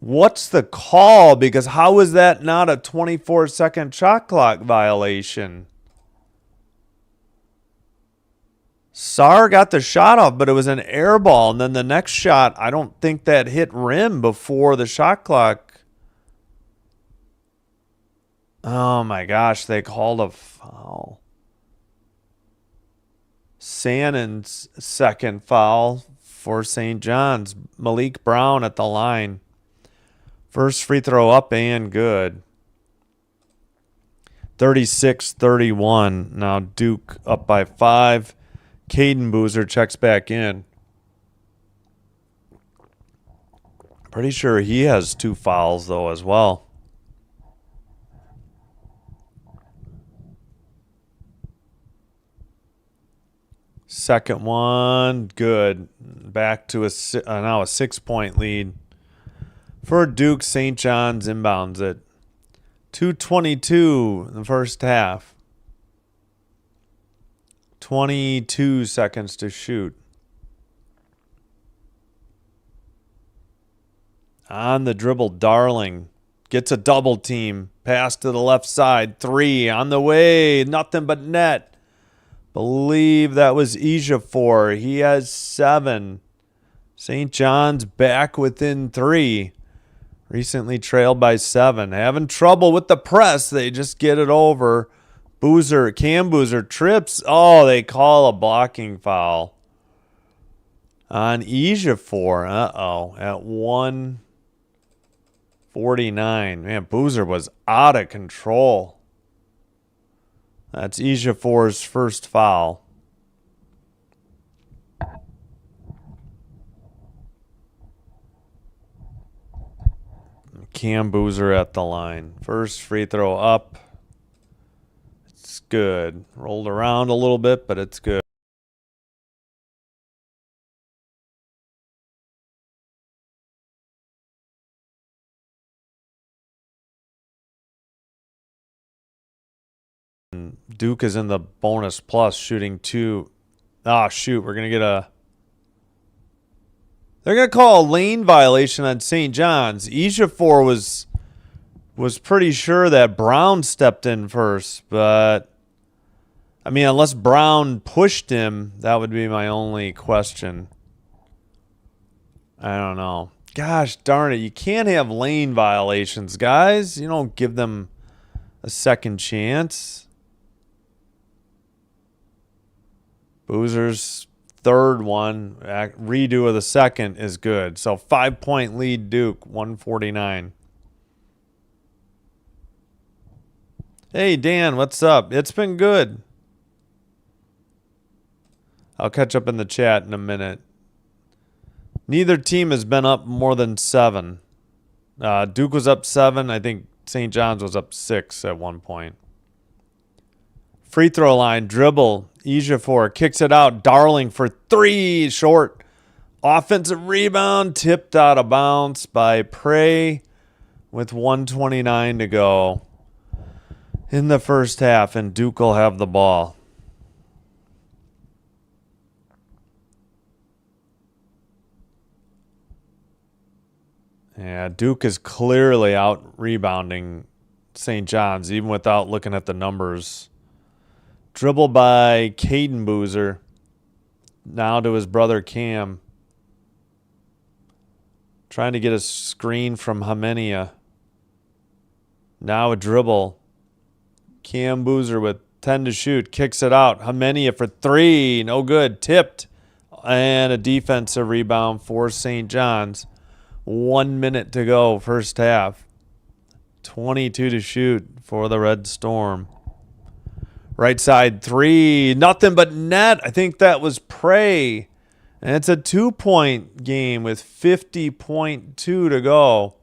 S1: What's the call? Because how is that not a 24-second shot clock violation? Sarr got the shot off, but it was an air ball. And then the next shot, I don't think that hit rim before the shot clock. Oh my gosh, they called a foul. Sannon's second foul for St. John's. Malik Brown at the line. First free throw up and good. 36-31. Now Duke up by 5. Caden Boozer checks back in. Pretty sure he has 2 fouls, though, as well. Second one, good. Back to now a 6-point lead for Duke. St. John's inbounds it. 2:22 in the first half. 22 seconds to shoot. On the dribble, Darling gets a double team. Pass to the left side. 3 on the way. Nothing but net. Believe that was Ejiofor. He has 7. St. John's back within 3. Recently trailed by 7. Having trouble with the press. They just get it over. Cam Boozer trips. Oh, they call a blocking foul on Ejiofor. Uh-oh. At 1:49. Man, Boozer was out of control. That's Ejiofor's first foul. Cam Boozer at the line. First free throw up. It's good. Rolled around a little bit, but it's good. Duke is in the bonus plus, shooting 2. Ah, shoot. We're going to get a... They're going to call a lane violation on St. John's. Ejiofor was pretty sure that Brown stepped in first, but... I mean, unless Brown pushed him, that would be my only question. I don't know. Gosh darn it. You can't have lane violations, guys. You don't give them a second chance. Boozer's third one, redo of the second is good. So 5-point lead Duke, 149. Hey, Dan, what's up? It's been good. I'll catch up in the chat in a minute. Neither team has been up more than 7. Duke was up 7. I think St. John's was up 6 at one point. Free throw line, dribble. Ejiofor kicks it out. Darling for 3, short. Offensive rebound, tipped out of bounds by Prey with 1:29 to go in the first half, and Duke will have the ball. Yeah, Duke is clearly out rebounding St. John's, even without looking at the numbers. Dribble by Caden Boozer. Now to his brother Cam. Trying to get a screen from Hymenia. Now a dribble. Cam Boozer with 10 to shoot. Kicks it out. Hymenia for 3. No good. Tipped. And a defensive rebound for St. John's. 1 minute to go, first half. 22 to shoot for the Red Storm. Right side 3. Nothing but net. I think that was Prey. And it's a 2-point game with 50.2 to go.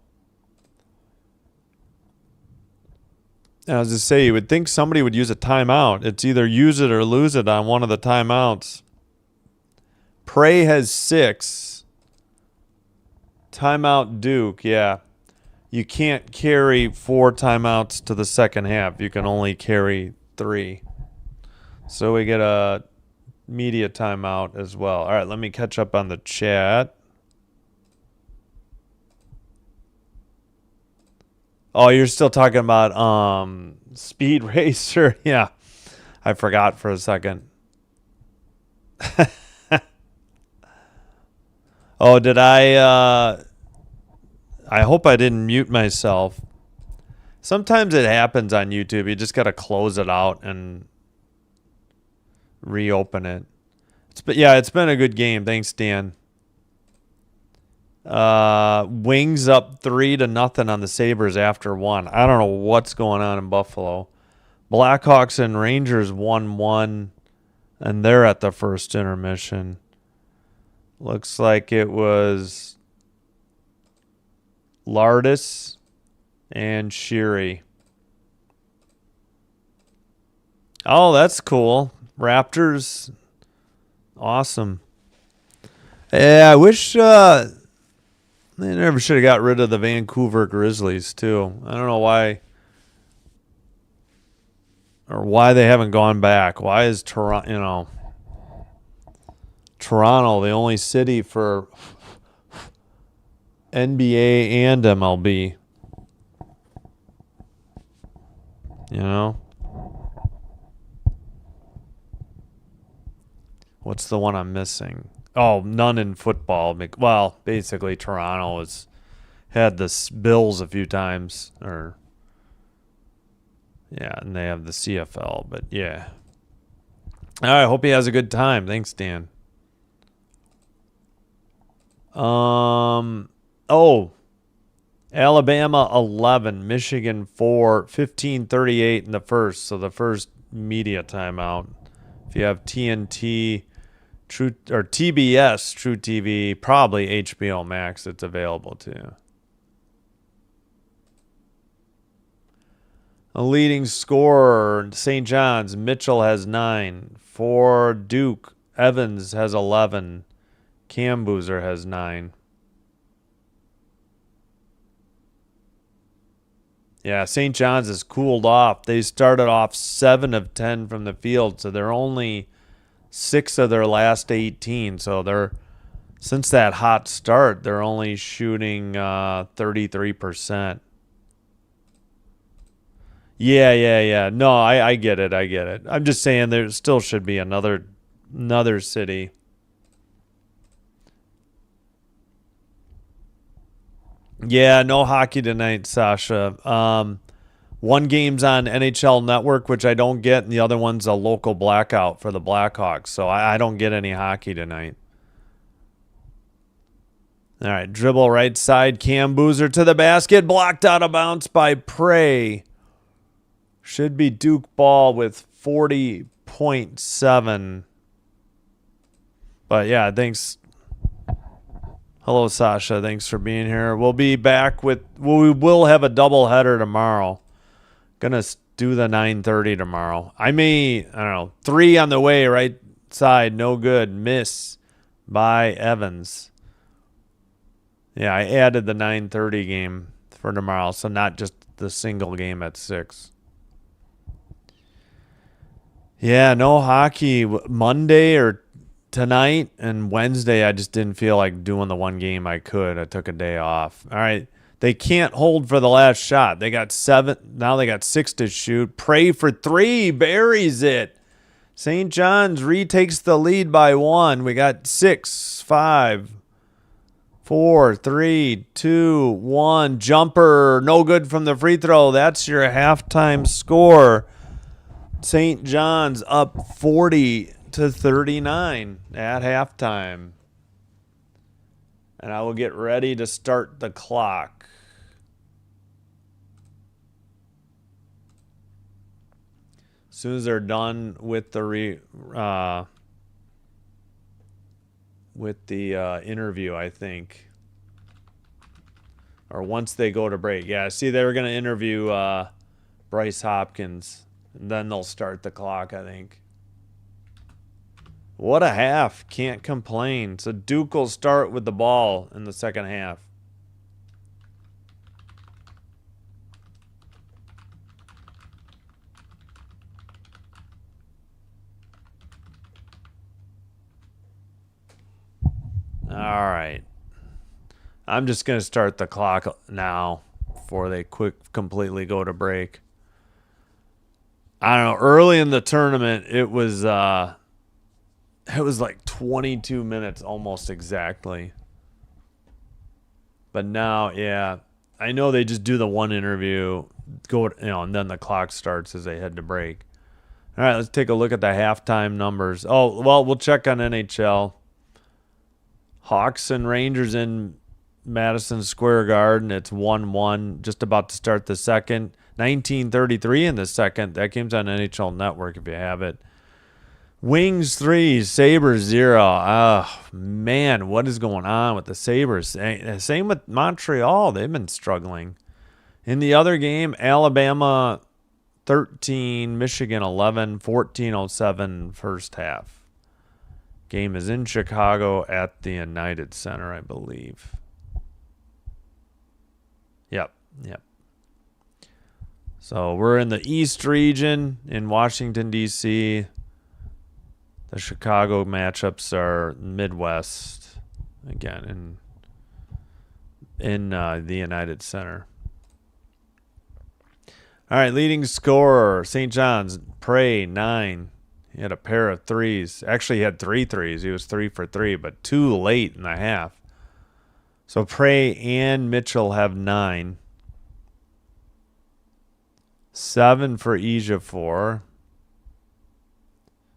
S1: I was to say, you would think somebody would use a timeout. It's either use it or lose it on one of the timeouts. Prey has 6. Timeout Duke, yeah. You can't carry 4 timeouts to the second half. You can only carry 3. So we get a media timeout as well. All right, let me catch up on the chat. Oh, you're still talking about Speed Racer? Yeah. I forgot for a second. Oh, did I hope I didn't mute myself. Sometimes it happens on YouTube. You just got to close it out and reopen it. It's been a good game. Thanks, Dan. Wings up 3-0 on the Sabres after 1. I don't know what's going on in Buffalo. Blackhawks and Rangers 1-1, and they're at the first intermission. Looks like it was Lardis and Sheary. Oh, that's cool. Raptors Awesome. Yeah, I wish they never should have got rid of the Vancouver Grizzlies too. I don't know why they haven't gone back. Why is Toronto the only city for NBA and MLB? You know? What's the one I'm missing? Oh, none in football. Well, basically Toronto has had the Bills a few times, or yeah, and they have the CFL. But yeah, all right. Hope he has a good time. Thanks, Dan. Oh, Alabama 11, Michigan 4, 15:38 in the first. So the first media timeout. If you have TNT, True or TBS, True TV, probably HBO Max, it's available too. A leading scorer, St. John's, Mitchell has 9. For Duke, Evans has 11. Cam Boozer has 9. Yeah, St. John's has cooled off. They started off 7 of 10 from the field, so they're only 6 of their last 18. So since that hot start, they're only shooting 33%. Yeah. No, I get it. I'm just saying there still should be another city. Yeah, no hockey tonight, Sasha. One game's on NHL Network, which I don't get, and the other one's a local blackout for the Blackhawks, so I don't get any hockey tonight. All right, dribble right side, Cam Boozer to the basket, blocked out of bounds by Prey. Should be Duke ball with 40.7. But yeah, thanks. Hello, Sasha. Thanks for being here. We'll be back we will have a double header tomorrow. Gonna do the 9:30 tomorrow. I don't know, 3 on the way, right side, no good. Miss by Evans. Yeah, I added the 9:30 game for tomorrow, so not just the single game at 6. Yeah, no hockey Monday or tonight, and Wednesday I just didn't feel like doing the one game I could. I took a day off. All right. They can't hold for the last shot. They got 7. Now they got 6 to shoot. Pray for 3. Buries it. St. John's retakes the lead by 1. We got 6, 5, 4, 3, 2, 1. Jumper. No good from the free throw. That's your halftime score. St. John's up 40-39 at halftime. And I will get ready to start the clock. As soon as they're done with the interview, I think. Or once they go to break. Yeah, see, they were going to interview Bryce Hopkins. And then they'll start the clock, I think. What a half. Can't complain. So Duke will start with the ball in the second half. All right. I'm just going to start the clock now before they completely go to break. I don't know. Early in the tournament, it was like 22 minutes almost exactly. But now, yeah, I know they just do the one interview, and then the clock starts as they head to break. All right, let's take a look at the halftime numbers. Oh, well, we'll check on NHL. Hawks and Rangers in Madison Square Garden. It's 1-1, just about to start the second. 19:33 in the second. That game's on NHL Network if you have it. Wings 3, Sabres 0. Oh, man, what is going on with the Sabres? Same with Montreal. They've been struggling. In the other game, Alabama 13, Michigan 11, 14:07 first half. Game is in Chicago at the United Center, I believe. Yep. So we're in the East Region in Washington, D.C. The Chicago matchups are Midwest, again, in the United Center. All right, leading scorer, St. John's, Prey, 9. He had a pair of threes. Actually, he had 3 threes. He was 3 for 3, but 2 late in the half. So Prey and Mitchell have 9. 7 for Ejiofor.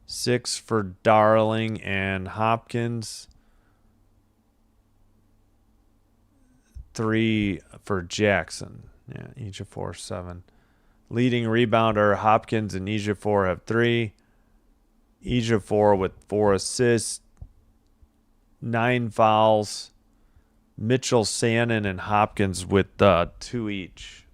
S1: 6 for Darling and Hopkins. 3 for Jackson. Yeah, Ejiofor 7. Leading rebounder, Hopkins and Ejiofor have 3. Ejiofor with 4 assists, 9 fouls. Mitchell, Sannon, and Hopkins with 2 each.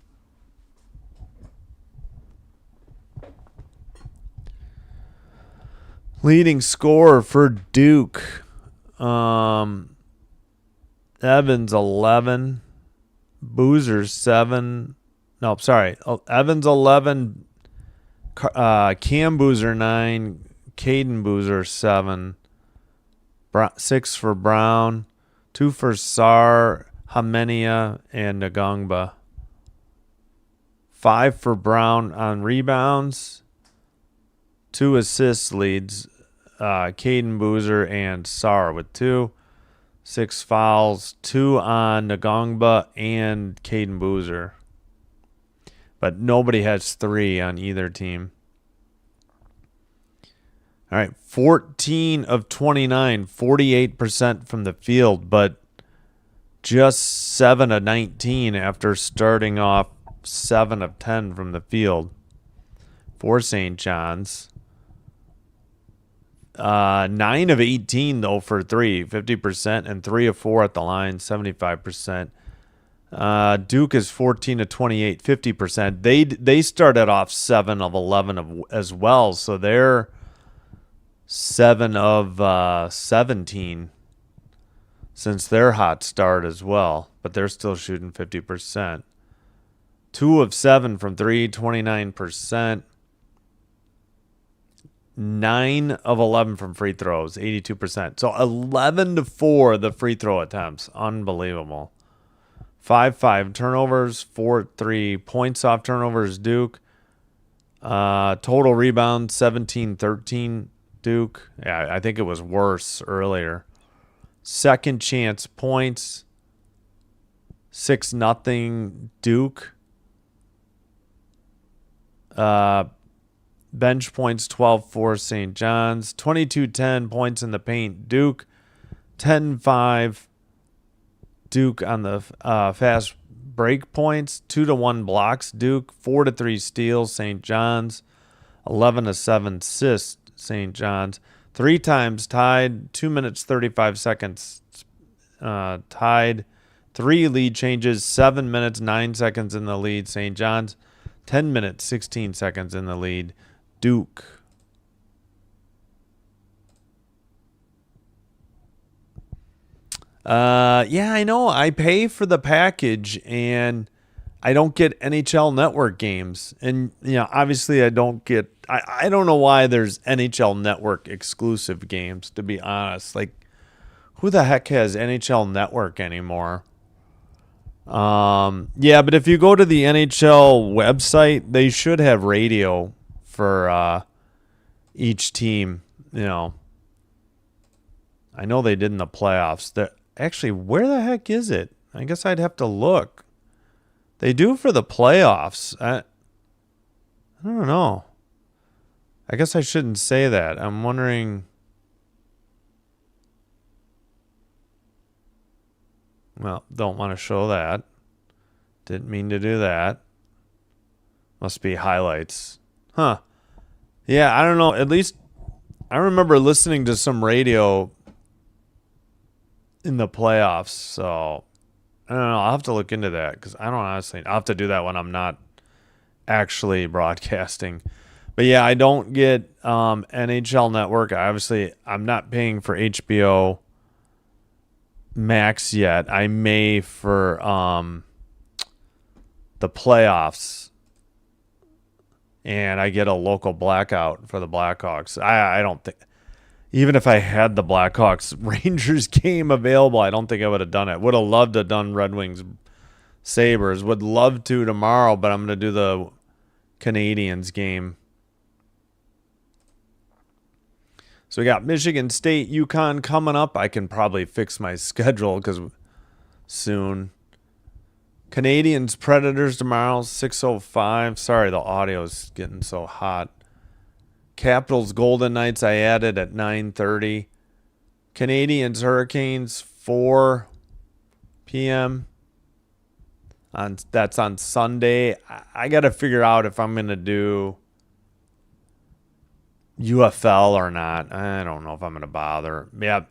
S1: Leading scorer for Duke, Evans 11, Boozer 7. No, sorry, Evans 11, Cam Boozer 9, Caden Boozer 7, 6 for Brown, 2 for Sar, Hamenia, and Ngongba. 5 for Brown on rebounds. 2 assists leads Caden Boozer and Sar with 2. 6 fouls, 2 on Ngongba and Caden Boozer. But nobody has 3 on either team. All right, 14 of 29, 48% from the field, but just 7 of 19 after starting off 7 of 10 from the field for St. John's. 9 of 18, though, for 3, 50%, and 3 of 4 at the line, 75%. Duke is 14 of 28, 50%. They started off 7 of 11 as well, so they're 7 of 17 since their hot start as well, but they're still shooting 50%. 2 of 7 from 3, 29%. 9 of 11 from free throws, 82%. So 11 to 4 the free throw attempts. Unbelievable. 5 turnovers, 4 points off turnovers, Duke. Total rebounds, 17-13, Duke. Yeah, I think it was worse earlier. Second chance points, 6-0, Duke. Bench points, 12 for St. John's. 22-10 points in the paint, Duke. 10-5, Duke on the fast break points. 2-1 blocks, Duke. 4-3 steals, St. John's. 11-7 assists, St. John's. 3 times tied. 2 minutes, 35 seconds tied. 3 lead changes. 7 minutes, 9 seconds in the lead, St. John's. 10 minutes, 16 seconds in the lead, Duke. Yeah, I know. I pay for the package and I don't get NHL Network games. And, obviously I don't get... I don't know why there's NHL Network exclusive games, to be honest. Like, who the heck has NHL Network anymore? Yeah, but if you go to the NHL website, they should have radio for each team. I know they did in the playoffs. Actually, where the heck is it? I guess I'd have to look. They do for the playoffs. I don't know. I guess I shouldn't say that. I'm wondering. Well, don't want to show that. Didn't mean to do that. Must be highlights. Huh. Yeah, I don't know. At least I remember listening to some radio in the playoffs. So, I don't know. I'll have to look into that because I don't honestly. I'll have to do that when I'm not actually broadcasting. But yeah, I don't get NHL Network. I'm not paying for HBO Max yet. I may for the playoffs, and I get a local blackout for the Blackhawks. I don't think, even if I had the Blackhawks Rangers game available, I don't think I would have done it. Would have loved to have done Red Wings Sabres. Would love to tomorrow, but I'm going to do the Canadians game. So we got Michigan State, UConn coming up. I can probably fix my schedule because soon. Canadians Predators tomorrow, 6:05. Sorry, the audio's getting so hot. Capitals Golden Knights I added at 9:30. Canadians Hurricanes 4 p.m. That's on Sunday. I got to figure out if I'm going to do UFL or not. I don't know if I'm going to bother. Yeah,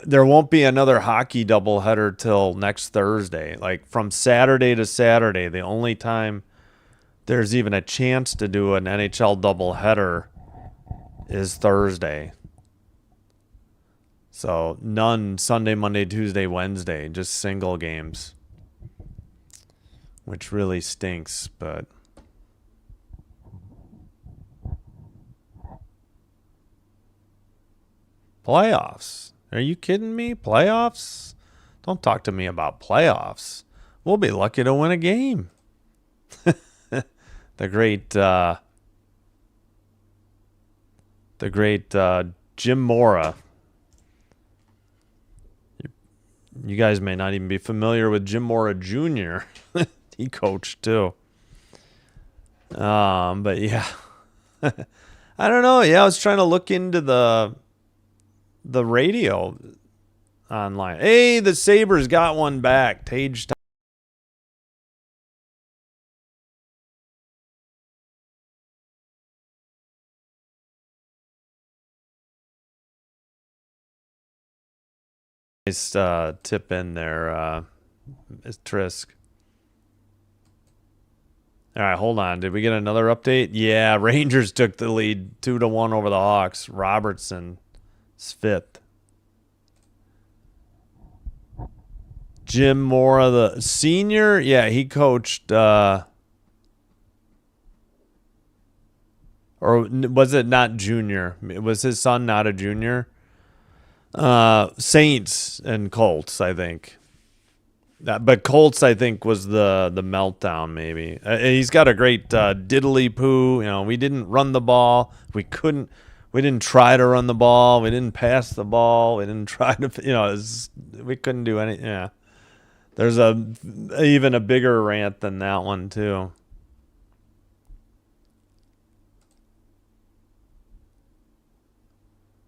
S1: there won't be another hockey doubleheader till next Thursday. Like from Saturday to Saturday, the only time there's even a chance to do an NHL doubleheader is Thursday. So none Sunday, Monday, Tuesday, Wednesday, just single games, which really stinks, but playoffs. Are you kidding me? Playoffs? Don't talk to me about playoffs. We'll be lucky to win a game. The great Jim Mora. You guys may not even be familiar with Jim Mora Jr. He coached too. But yeah. I don't know. Yeah, I was trying to look into the radio online. Hey, the Sabres got one back. Tage nice tip in there, Trisk. All right, hold on. Did we get another update? Yeah, Rangers took the lead 2-1 over the Hawks. Robertson's fifth. Jim Mora, the senior, yeah, he coached. Or was it not junior? Was his son not a junior? Saints and Colts, I think. But Colts, I think, was the meltdown. Maybe he's got a great diddly poo. You know, we didn't run the ball. We didn't try to run the ball. We didn't pass the ball. We didn't try to. You know, we couldn't do anything. Yeah, there's even a bigger rant than that one too.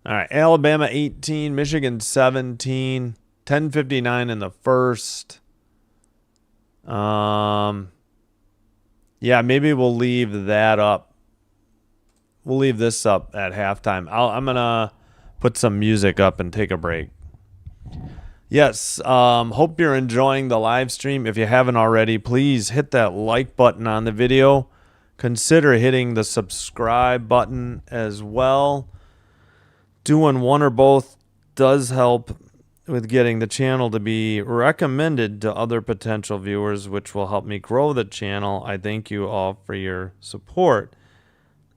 S1: All right, Alabama 18, Michigan 17, 10:59 in the first. Yeah, maybe we'll leave that up. We'll leave this up at halftime. I'm gonna put some music up and take a break. Yes, hope you're enjoying the live stream. If you haven't already, please hit that like button on the video. Consider hitting the subscribe button as well. Doing one or both does help with getting the channel to be recommended to other potential viewers, which will help me grow the channel. I thank you all for your support.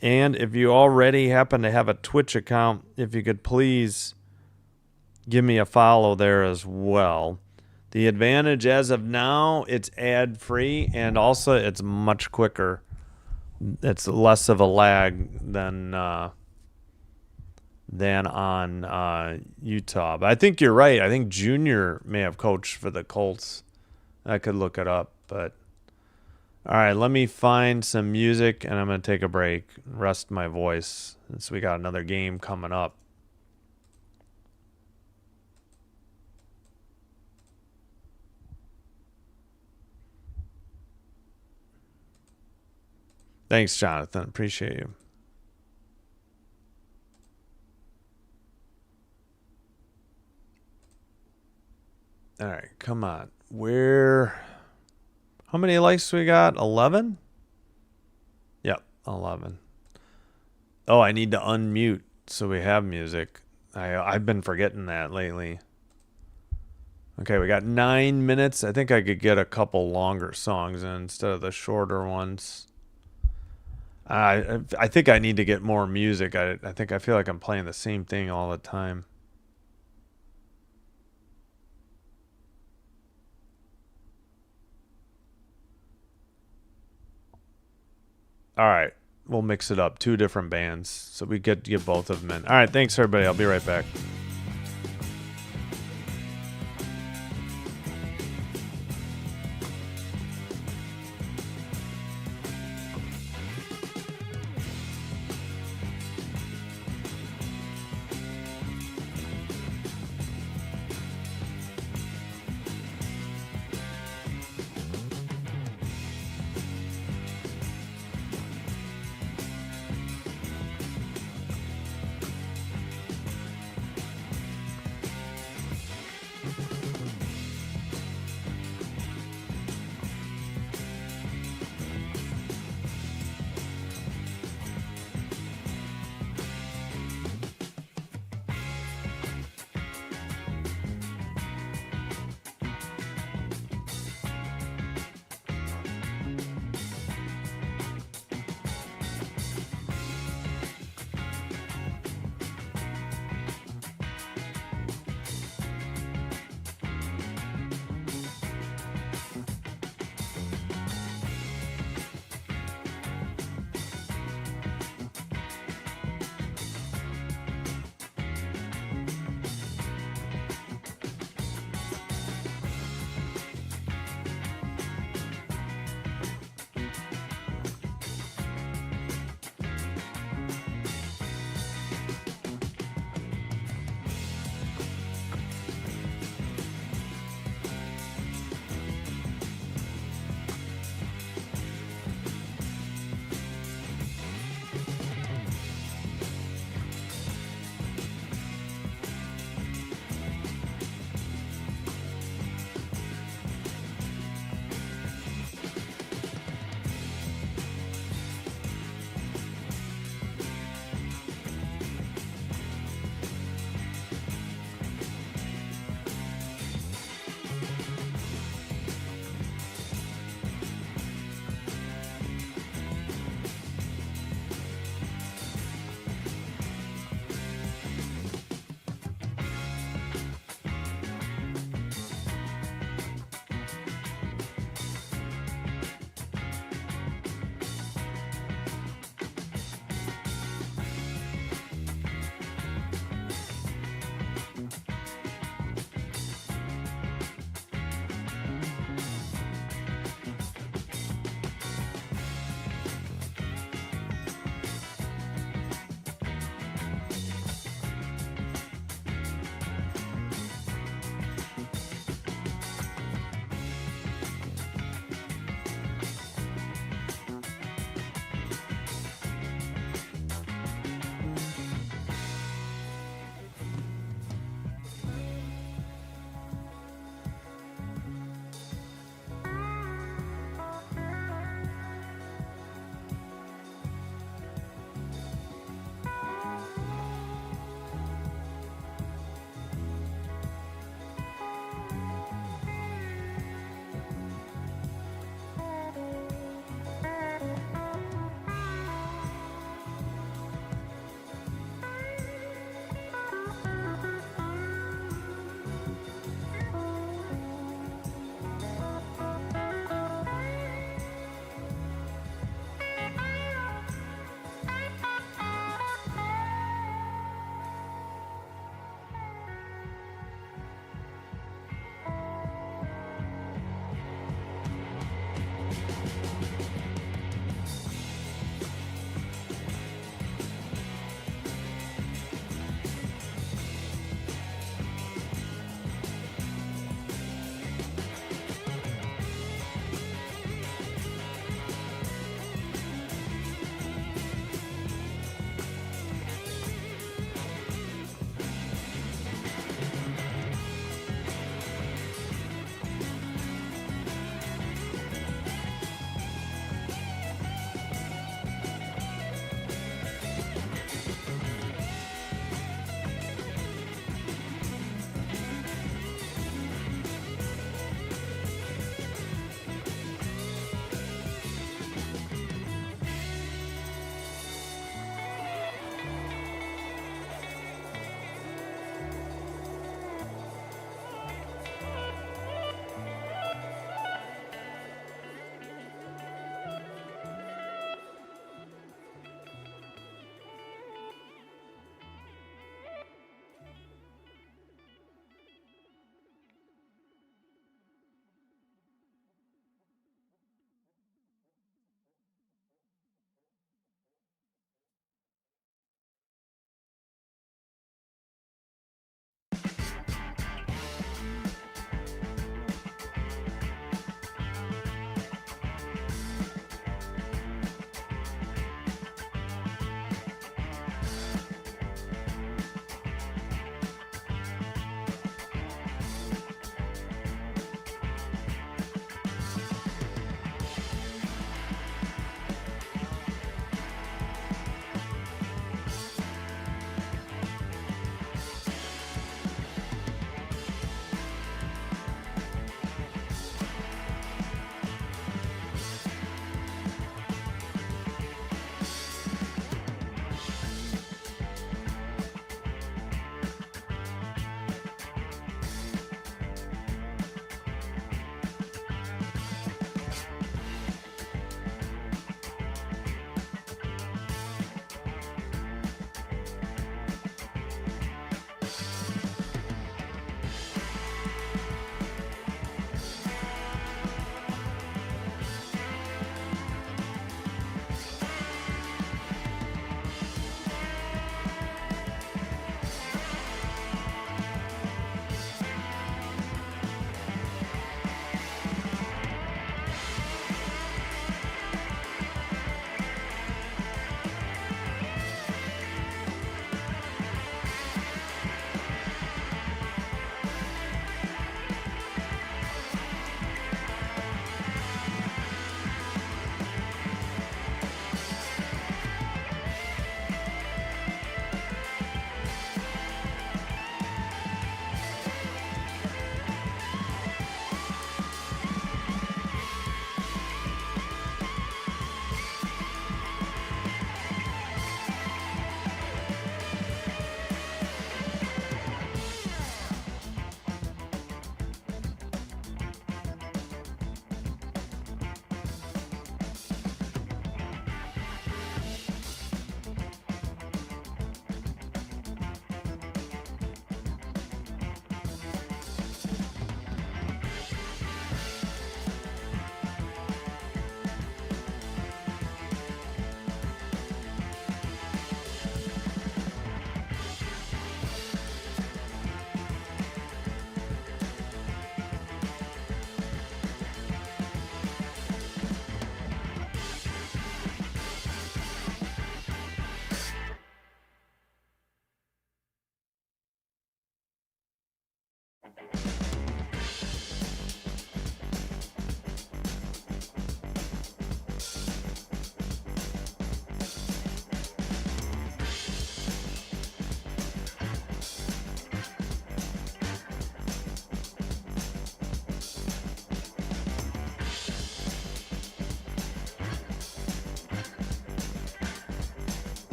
S1: And if you already happen to have a Twitch account, if you could please give me a follow there as well. The advantage as of now, it's ad-free, and also it's much quicker. It's less of a lag than on Utah. But I think you're right. I think Junior may have coached for the Colts. I could look it up. But all right, let me find some music, and I'm going to take a break, rest my voice, since we got another game coming up. Thanks, Jonathan. Appreciate you. All right, come on. How many likes we got? 11? Yep, 11. Oh, I need to unmute so we have music. I've been forgetting that lately. Okay, we got 9 minutes. I think I could get a couple longer songs in instead of the shorter ones. I think I need to get more music. I think I feel like I'm playing the same thing all the time. All right, we'll mix it up. Two different bands, so we get to get both of them in. All right, thanks everybody. I'll be right back.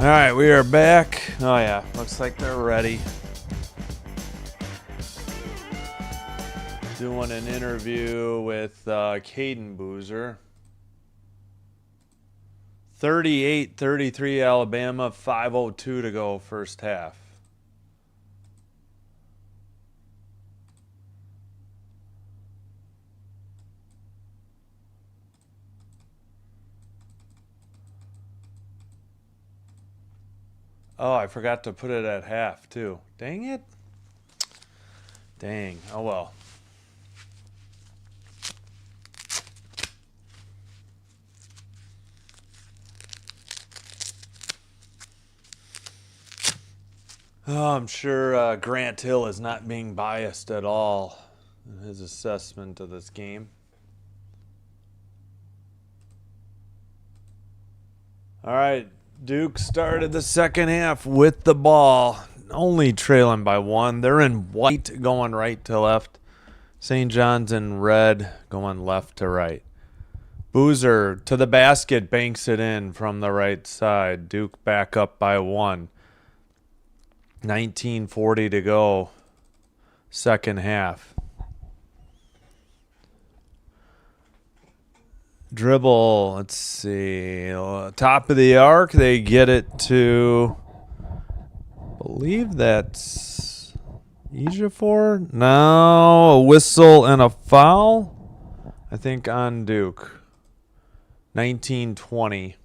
S1: All right, we are back. Oh, yeah, looks like they're ready. Doing an interview with Caden Boozer. 38-33 Alabama, 5:02 to go first half. Oh, I forgot to put it at half, too. Dang it. Dang. Oh, well. Oh, I'm sure Grant Hill is not being biased at all in his assessment of this game. All right, Duke started the second half with the ball, only trailing by one. They're in white going right to left. St. John's in red going left to right. Boozer to the basket, banks it in from the right side. Duke back up by one. 19:40 to go, second half. Dribble, let's see, top of the arc, they get it to, I believe that's Ejiofor. No, a whistle and a foul, I think, on Duke. 19:20.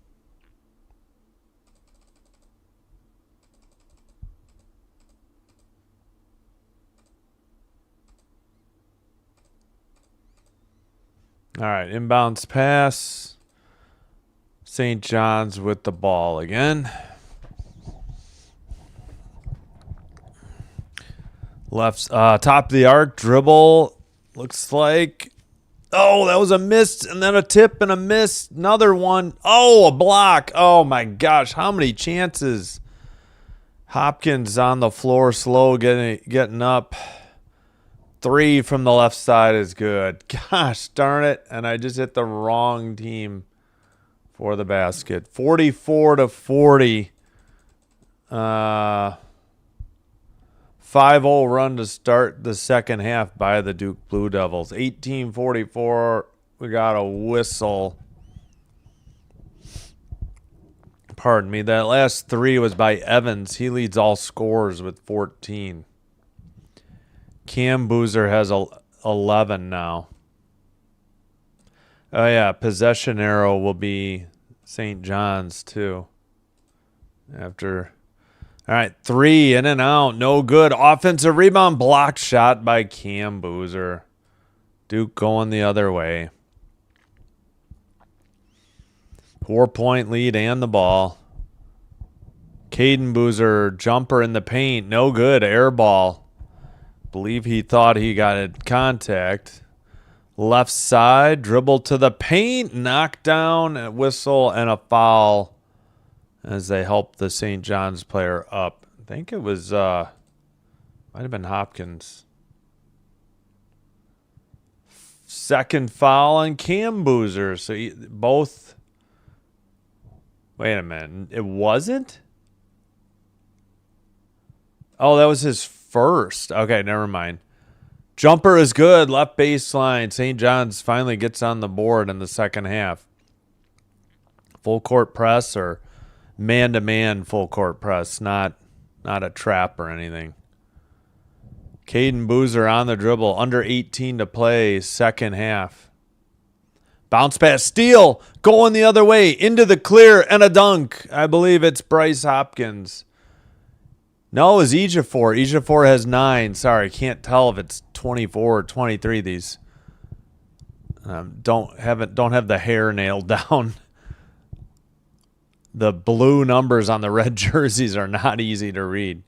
S1: All right, inbounds pass. St. John's with the ball again. Left, top of the arc, dribble. Looks like, oh, that was a miss, and then a tip and a miss. Another one. Oh, a block. Oh, my gosh, how many chances? Hopkins on the floor, slow, getting up. Three from the left side is good. Gosh darn it. And I just hit the wrong team for the basket. 44-40. 5-0 run to start the second half by the Duke Blue Devils. 18:44. We got a whistle. Pardon me. That last three was by Evans. He leads all scorers with 14. Cam Boozer has 11 now. Oh, yeah. Possession arrow will be St. John's, too. After. All right. 3 in and out. No good. Offensive rebound, blocked shot by Cam Boozer. Duke going the other way. 4-point lead and the ball. Caden Boozer, jumper in the paint. No good. Air ball. Believe he thought he got a contact. Left side, dribble to the paint, knockdown, a whistle, and a foul as they help the St. John's player up. I think it was, might have been Hopkins. Second foul on Cam Boozer. So both, wait a minute, it wasn't? Oh, that was his first. Okay, never mind. Jumper is good. Left baseline. St. John's finally gets on the board in the second half. Full court press or man-to-man full court press. Not a trap or anything. Caden Boozer on the dribble. Under 18 to play. Second half. Bounce pass. Steal. Going the other way. Into the clear and a dunk. I believe it's Bryce Hopkins. No, it's Ejiofor. Ejiofor has 9. Sorry, can't tell if it's 24 or 23. These don't have the hair nailed down. The blue numbers on the red jerseys are not easy to read.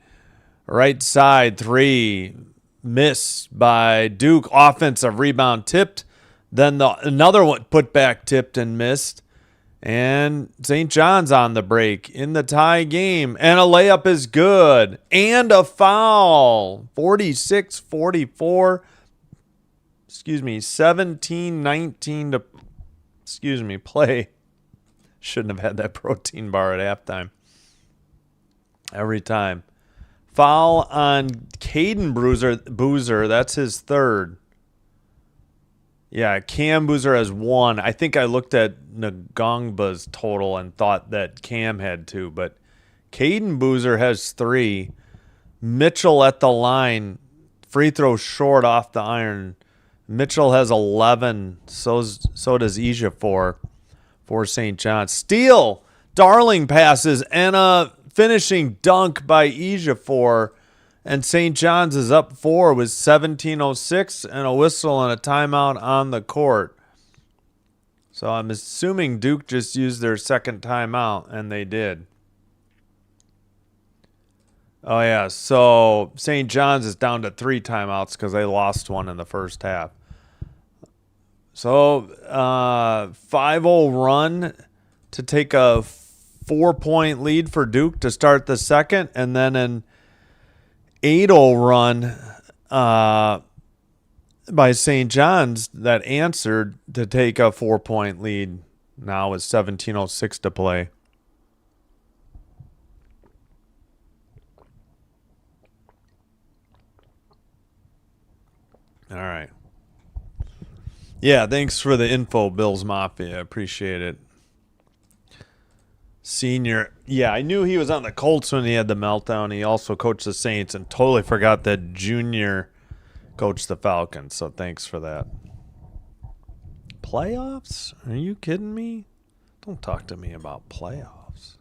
S1: Right side 3, miss by Duke. Offensive rebound tipped. Then another one put back tipped and missed. And St. John's on the break in the tie game. And a layup is good. And a foul. 46-44. 17-19 to, play. Shouldn't have had that protein bar at halftime. Every time. Foul on Caden Boozer. That's his third. Yeah, Cam Boozer has one. I think I looked at Ngongba's total and thought that Cam had two, but Caden Boozer has three. Mitchell at the line, free throw short off the iron. Mitchell has 11. So does Ejiofor for St. John's. Steal, darling passes, and a finishing dunk by Ejiofor. And St. John's is up 4 with 17:06 and a whistle and a timeout on the court. So I'm assuming Duke just used their second timeout, and they did. Oh, yeah. So St. John's is down to 3 timeouts because they lost one in the first half. So 5-0 run to take a 4-point lead for Duke to start the second, and then an 8-0 run by St. John's that answered to take a 4-point lead now with 17:06 to play. All right. Yeah, thanks for the info, Bills Mafia. Appreciate it. Senior. Yeah, I knew he was on the Colts when he had the meltdown. He also coached the Saints and totally forgot that Junior coached the Falcons. So thanks for that. Playoffs? Are you kidding me? Don't talk to me about playoffs.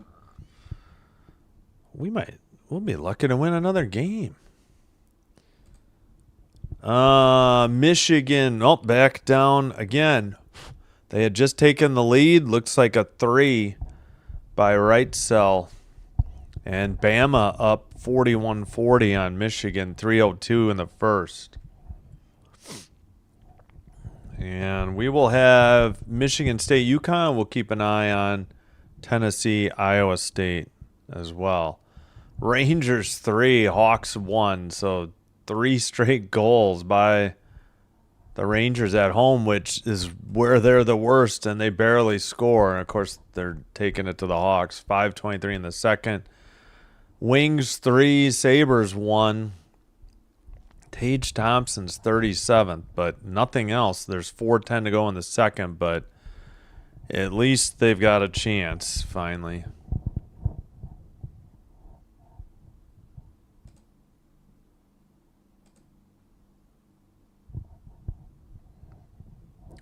S1: We'll be lucky to win another game. Michigan, back down again. They had just taken the lead. Looks like a 3 by Wrightsell. And Bama up 41-40 on Michigan, 3:02 in the first. And we will have Michigan State, UConn. We'll keep an eye on Tennessee, Iowa State as well. Rangers 3, Hawks 1. So 3 straight goals by the Rangers at home, which is where they're the worst, and they barely score. And, of course, they're taking it to the Hawks. 5:23 in the second. Wings 3, Sabres 1. Tage Thompson's 37th, but nothing else. There's 4:10 to go in the second, but at least they've got a chance finally.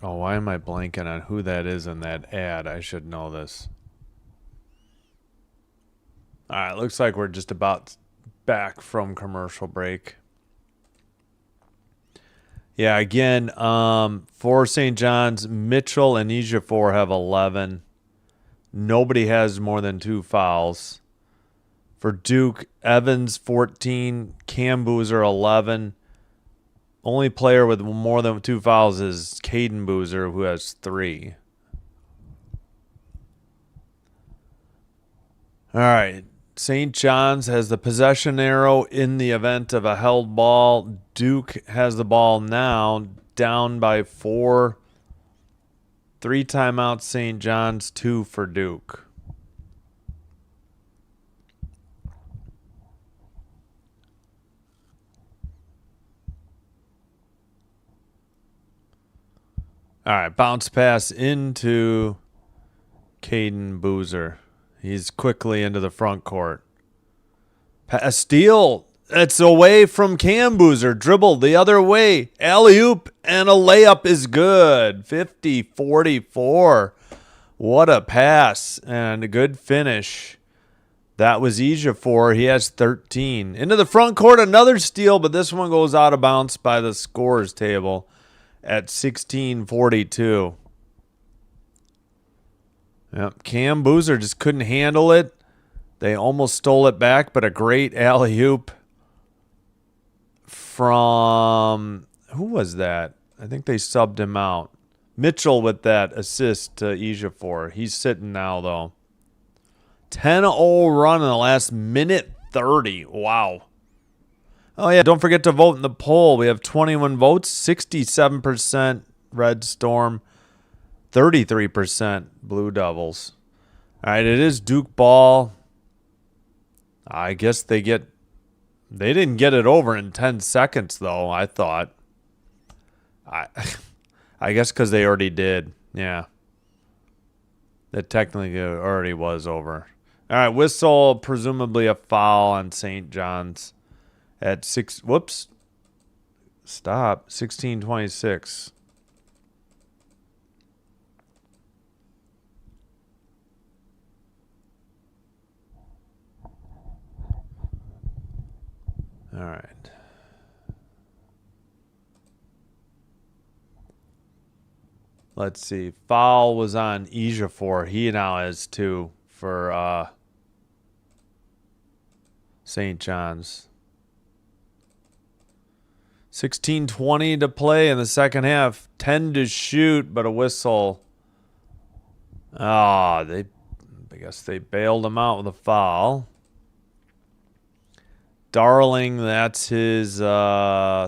S1: Oh, why am I blanking on who that is in that ad? I should know this. All right, looks like we're just about back from commercial break. Yeah, again, for St. John's, Mitchell and Ejiofor have 11. Nobody has more than 2 fouls. For Duke, Evans 14, Cam Boozer 11. Only player with more than 2 fouls is Caden Boozer, who has 3. All right. St. John's has the possession arrow in the event of a held ball. Duke has the ball now, down by 4. 3 timeouts, St. John's, 2 for Duke. All right, bounce pass into Caden Boozer. He's quickly into the front court. A steal. It's away from Cam Boozer. Dribbled the other way. Alley-oop and a layup is good. 50-44. What a pass and a good finish. That was Ejiofor. He has 13. Into the front court, another steal, but this one goes out of bounds by the scorers table at 16:42. Yep. Cam Boozer just couldn't handle it. They almost stole it back, but a great alley-oop from, who was that? I think they subbed him out. Mitchell with that assist to Ejiofor. He's sitting now, though. 10-0 run in the last minute 30. Wow. Oh, yeah, don't forget to vote in the poll. We have 21 votes, 67% Red Storm, 33% Blue Devils. All right, it is Duke ball. I guess they didn't get it over in 10 seconds though, I thought. I I guess cuz they already did. Yeah. That technically already was over. All right, whistle, presumably a foul on St. John's at 6. Whoops. Stop. 16:26. All right. Let's see. Foul was on Ejiofor. He now has 2 for St. John's. 16:20 to play in the second half. 10 to shoot, but a whistle. I guess they bailed him out with a foul. Darling, that's his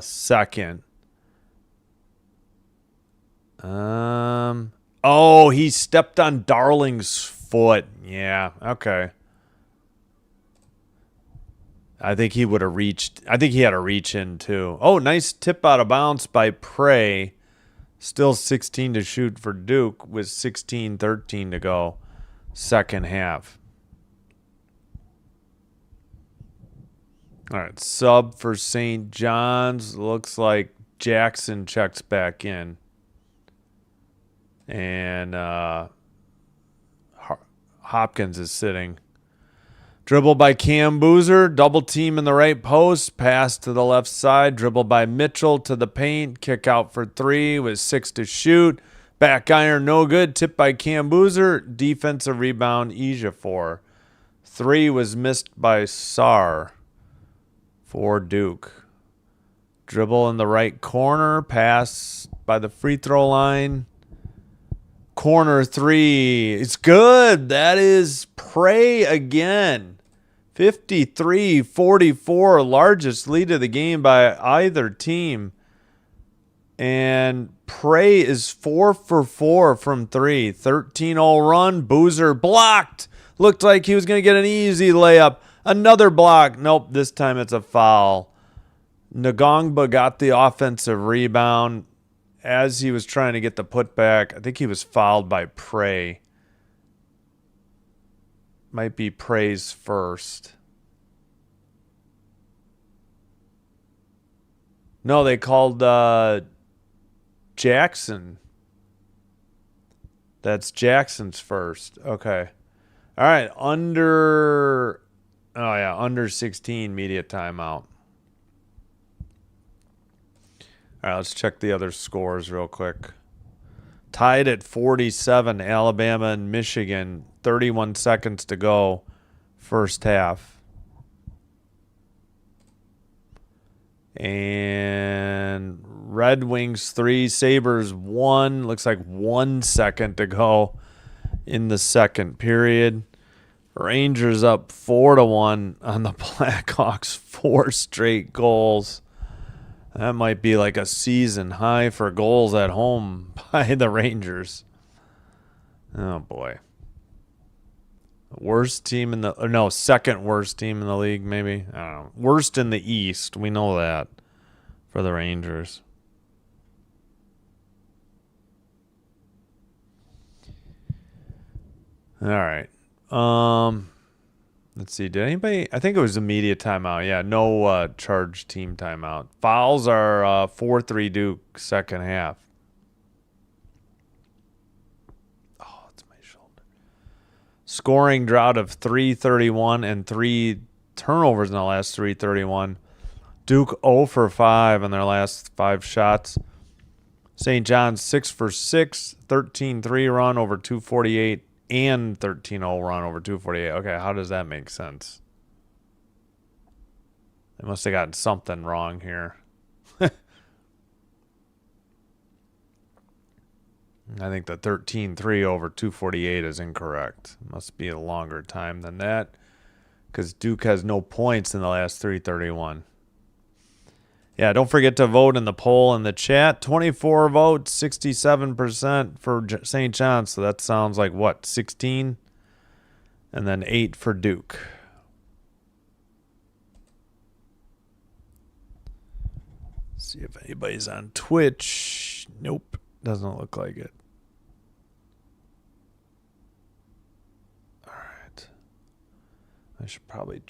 S1: second. He stepped on Darling's foot. Yeah, okay. I think he would have reached. I think he had a reach in too. Oh, nice tip out of bounds by Prey. Still 16 to shoot for Duke with 16:13 to go. Second half. All right, sub for St. John's. Looks like Jackson checks back in. And Hopkins is sitting. Dribble by Cam Boozer. Double team in the right post. Pass to the left side. Dribble by Mitchell to the paint. Kick out for 3 with 6 to shoot. Back iron, no good. Tip by Cam Boozer. Defensive rebound, Ejiofor. 3 was missed by Sarr for Duke. Dribble in the right corner. Pass by the free throw line. Corner 3. It's good. That is Prey again. 53-44. Largest lead of the game by either team. And Prey is 4 for 4 from 3. 13-0 run. Boozer blocked. Looked like he was going to get an easy layup. Another block. Nope, this time it's a foul. Ngongba got the offensive rebound. As he was trying to get the putback, I think he was fouled by Prey. Might be Prey's first. No, they called Jackson. That's Jackson's first. Okay. All right. Under 16 media timeout. All right, let's check the other scores real quick. Tied at 47, Alabama and Michigan. 31 seconds to go, first half. And Red Wings 3, Sabres 1. Looks like 1 second to go in the second period. Rangers up 4-1 on the Blackhawks. 4 straight goals. That might be like a season high for goals at home by the Rangers. Oh, boy. Second worst team in the league, maybe. I don't know. Worst in the East. We know that for the Rangers. All right. Let's see. Did anybody? I think it was a media timeout. Yeah, no charge team timeout. Fouls are 4-3 Duke second half. Oh, it's my shoulder. Scoring drought of 331 and 3 turnovers in the last 331. Duke 0 for 5 in their last 5 shots. St. John's 6 for 6, 13-3 run over 248. And 13-0 run over 248. Okay, how does that make sense? They must have gotten something wrong here. I think the 13-3 over 248 is incorrect. Must be a longer time than that because Duke has no points in the last 331. Yeah, don't forget to vote in the poll in the chat. 24 votes, 67% for St. John's. So that sounds like what, 16? And then 8 for Duke. See if anybody's on Twitch. Nope, doesn't look like it. All right. I should probably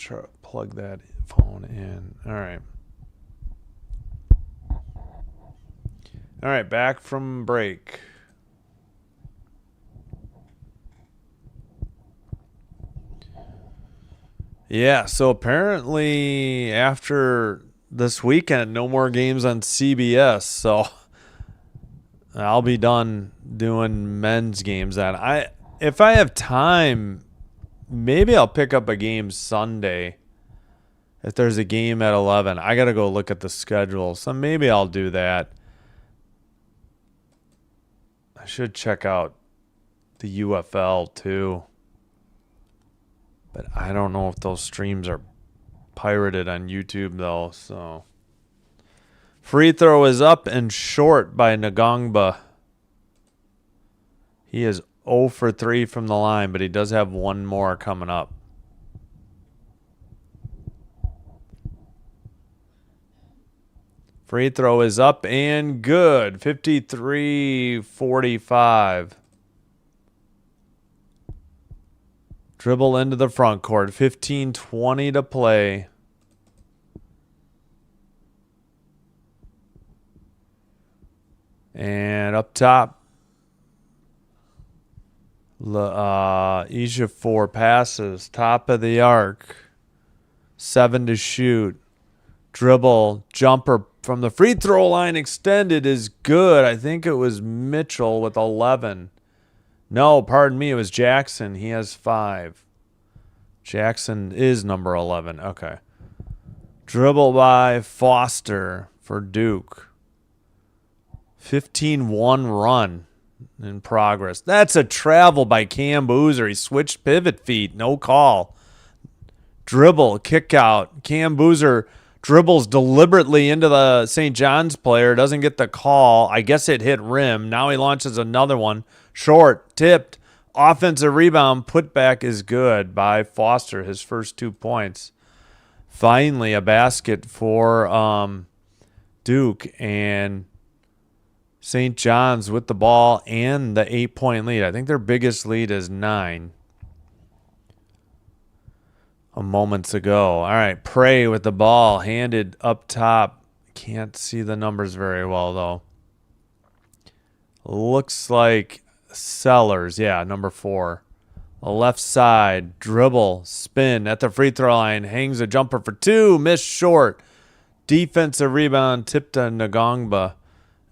S1: plug that phone in. All right. All right, back from break. Yeah, so apparently after this weekend, no more games on CBS. So I'll be done doing men's games. If I have time, maybe I'll pick up a game Sunday. If there's a game at 11, I got to go look at the schedule. So maybe I'll do that. I should check out the UFL too. But I don't know if those streams are pirated on YouTube though. So free throw is up and short by Ngongba. He is 0 for 3 from the line, but he does have one more coming up. Free throw is up and good. 53-45. Dribble into the front court. 15-20 to play. And up top, Ejiofor passes. Top of the arc. 7 to shoot. Dribble, jumper from the free throw line extended is good. I think it was Mitchell with 11. No, pardon me, it was Jackson. He has 5. Jackson is number 11. Okay. Dribble by Foster for Duke. 15-1 run in progress. That's a travel by Cam Boozer. He switched pivot feet. No call. Dribble, kick out. Cam Boozer dribbles deliberately into the St. John's player. Doesn't get the call. I guess it hit rim. Now he launches another one. Short, tipped. Offensive rebound. Putback is good by Foster. His first 2 points. Finally, a basket for Duke. And St. John's with the ball and the 8-point lead. I think their biggest lead is 9. Moments ago. All right, Prey with the ball handed up top. Can't see the numbers very well though. Looks like Sellers. Yeah, number 4. The left side, dribble, spin at the free throw line. Hangs a jumper for 2. Missed short. Defensive rebound tipped to Ngongba.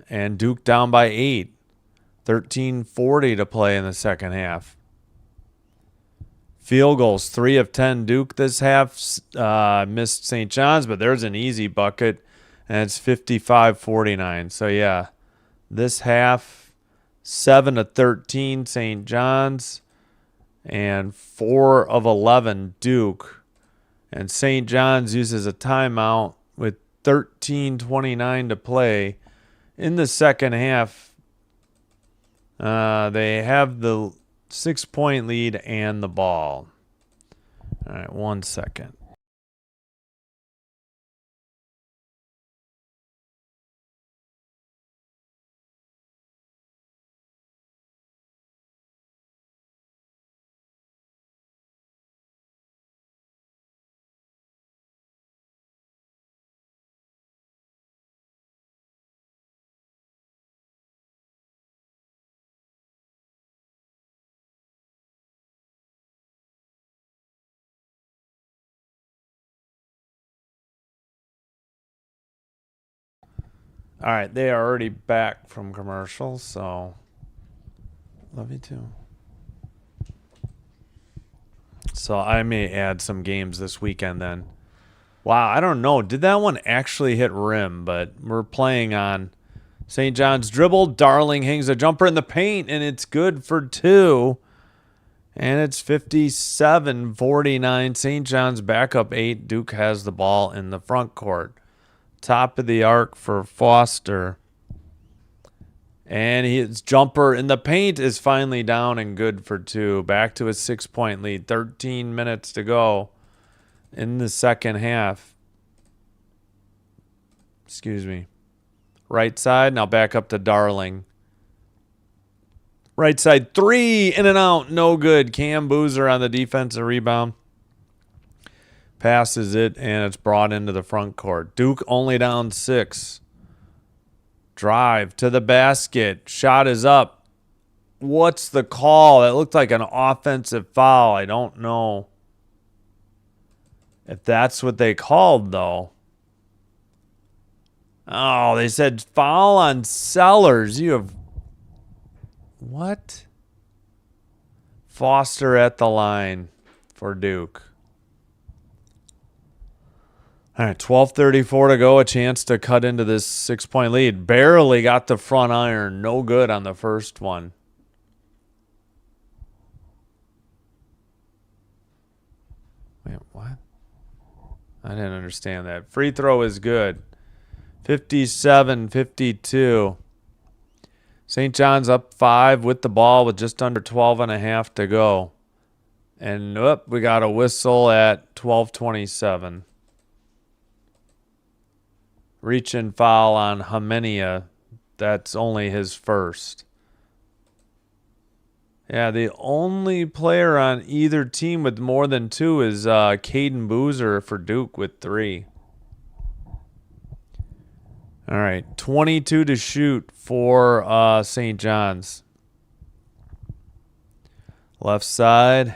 S1: And Duke down by 8. 13:40 to play in the second half. Field goals, 3 of 10 Duke this half. Missed St. John's, but there's an easy bucket, and it's 55-49. So, yeah, this half, 7 of 13 St. John's, and 4 of 11 Duke. And St. John's uses a timeout with 13:29 to play in the second half. They have the 6-point lead and the ball. All right, 1 second. All right, they are already back from commercials, so love you too. So I may add some games this weekend then. Wow, I don't know. Did that one actually hit rim? But we're playing on St. John's dribble. Darling hangs a jumper in the paint, and it's good for 2. And it's 57-49. St. John's back up 8. Duke has the ball in the front court. Top of the arc for Foster. And his jumper in the paint is finally down and good for 2. Back to a 6-point lead. 13 minutes to go in the second half. Excuse me. Right side. Now back up to Darling. Right side 3, in and out. No good. Cam Boozer on the defensive rebound. Passes it, and it's brought into the front court. Duke only down 6. Drive to the basket. Shot is up. What's the call? It looked like an offensive foul. I don't know if that's what they called, though. Oh, they said foul on Sellers. You have... What? Foster at the line for Duke. All right, 12:34 to go. A chance to cut into this 6-point lead. Barely got the front iron. No good on the first one. Wait, what? I didn't understand that. Free throw is good. 57-52. St. John's up 5 with the ball with just under 12 and a half to go. And we got a whistle at 12:27. Reach and foul on Hymenia. That's only his first. Yeah, the only player on either team with more than 2 is Caden Boozer for Duke with 3. All right, 22 to shoot for St. John's. Left side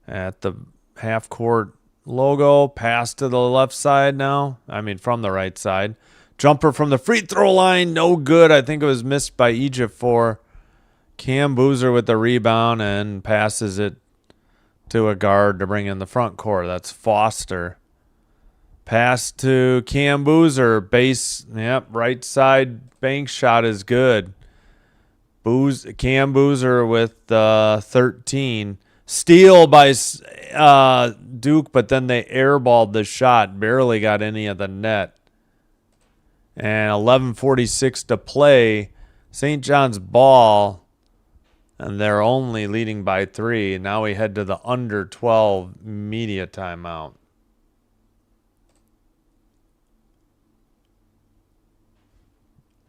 S1: at the half court logo. Pass to the left side now. I mean, from the right side. Jumper from the free throw line. No good. I think it was missed by Egypt for Cam Boozer with the rebound and passes it to a guard to bring in the front court. That's Foster. Pass to Cam Boozer. Base, right side bank shot is good. Cam Boozer with 13. Steal by Duke, but then they airballed the shot. Barely got any of the net. And 11:46 to play. St. John's ball, and they're only leading by 3. Now we head to the under 12 media timeout.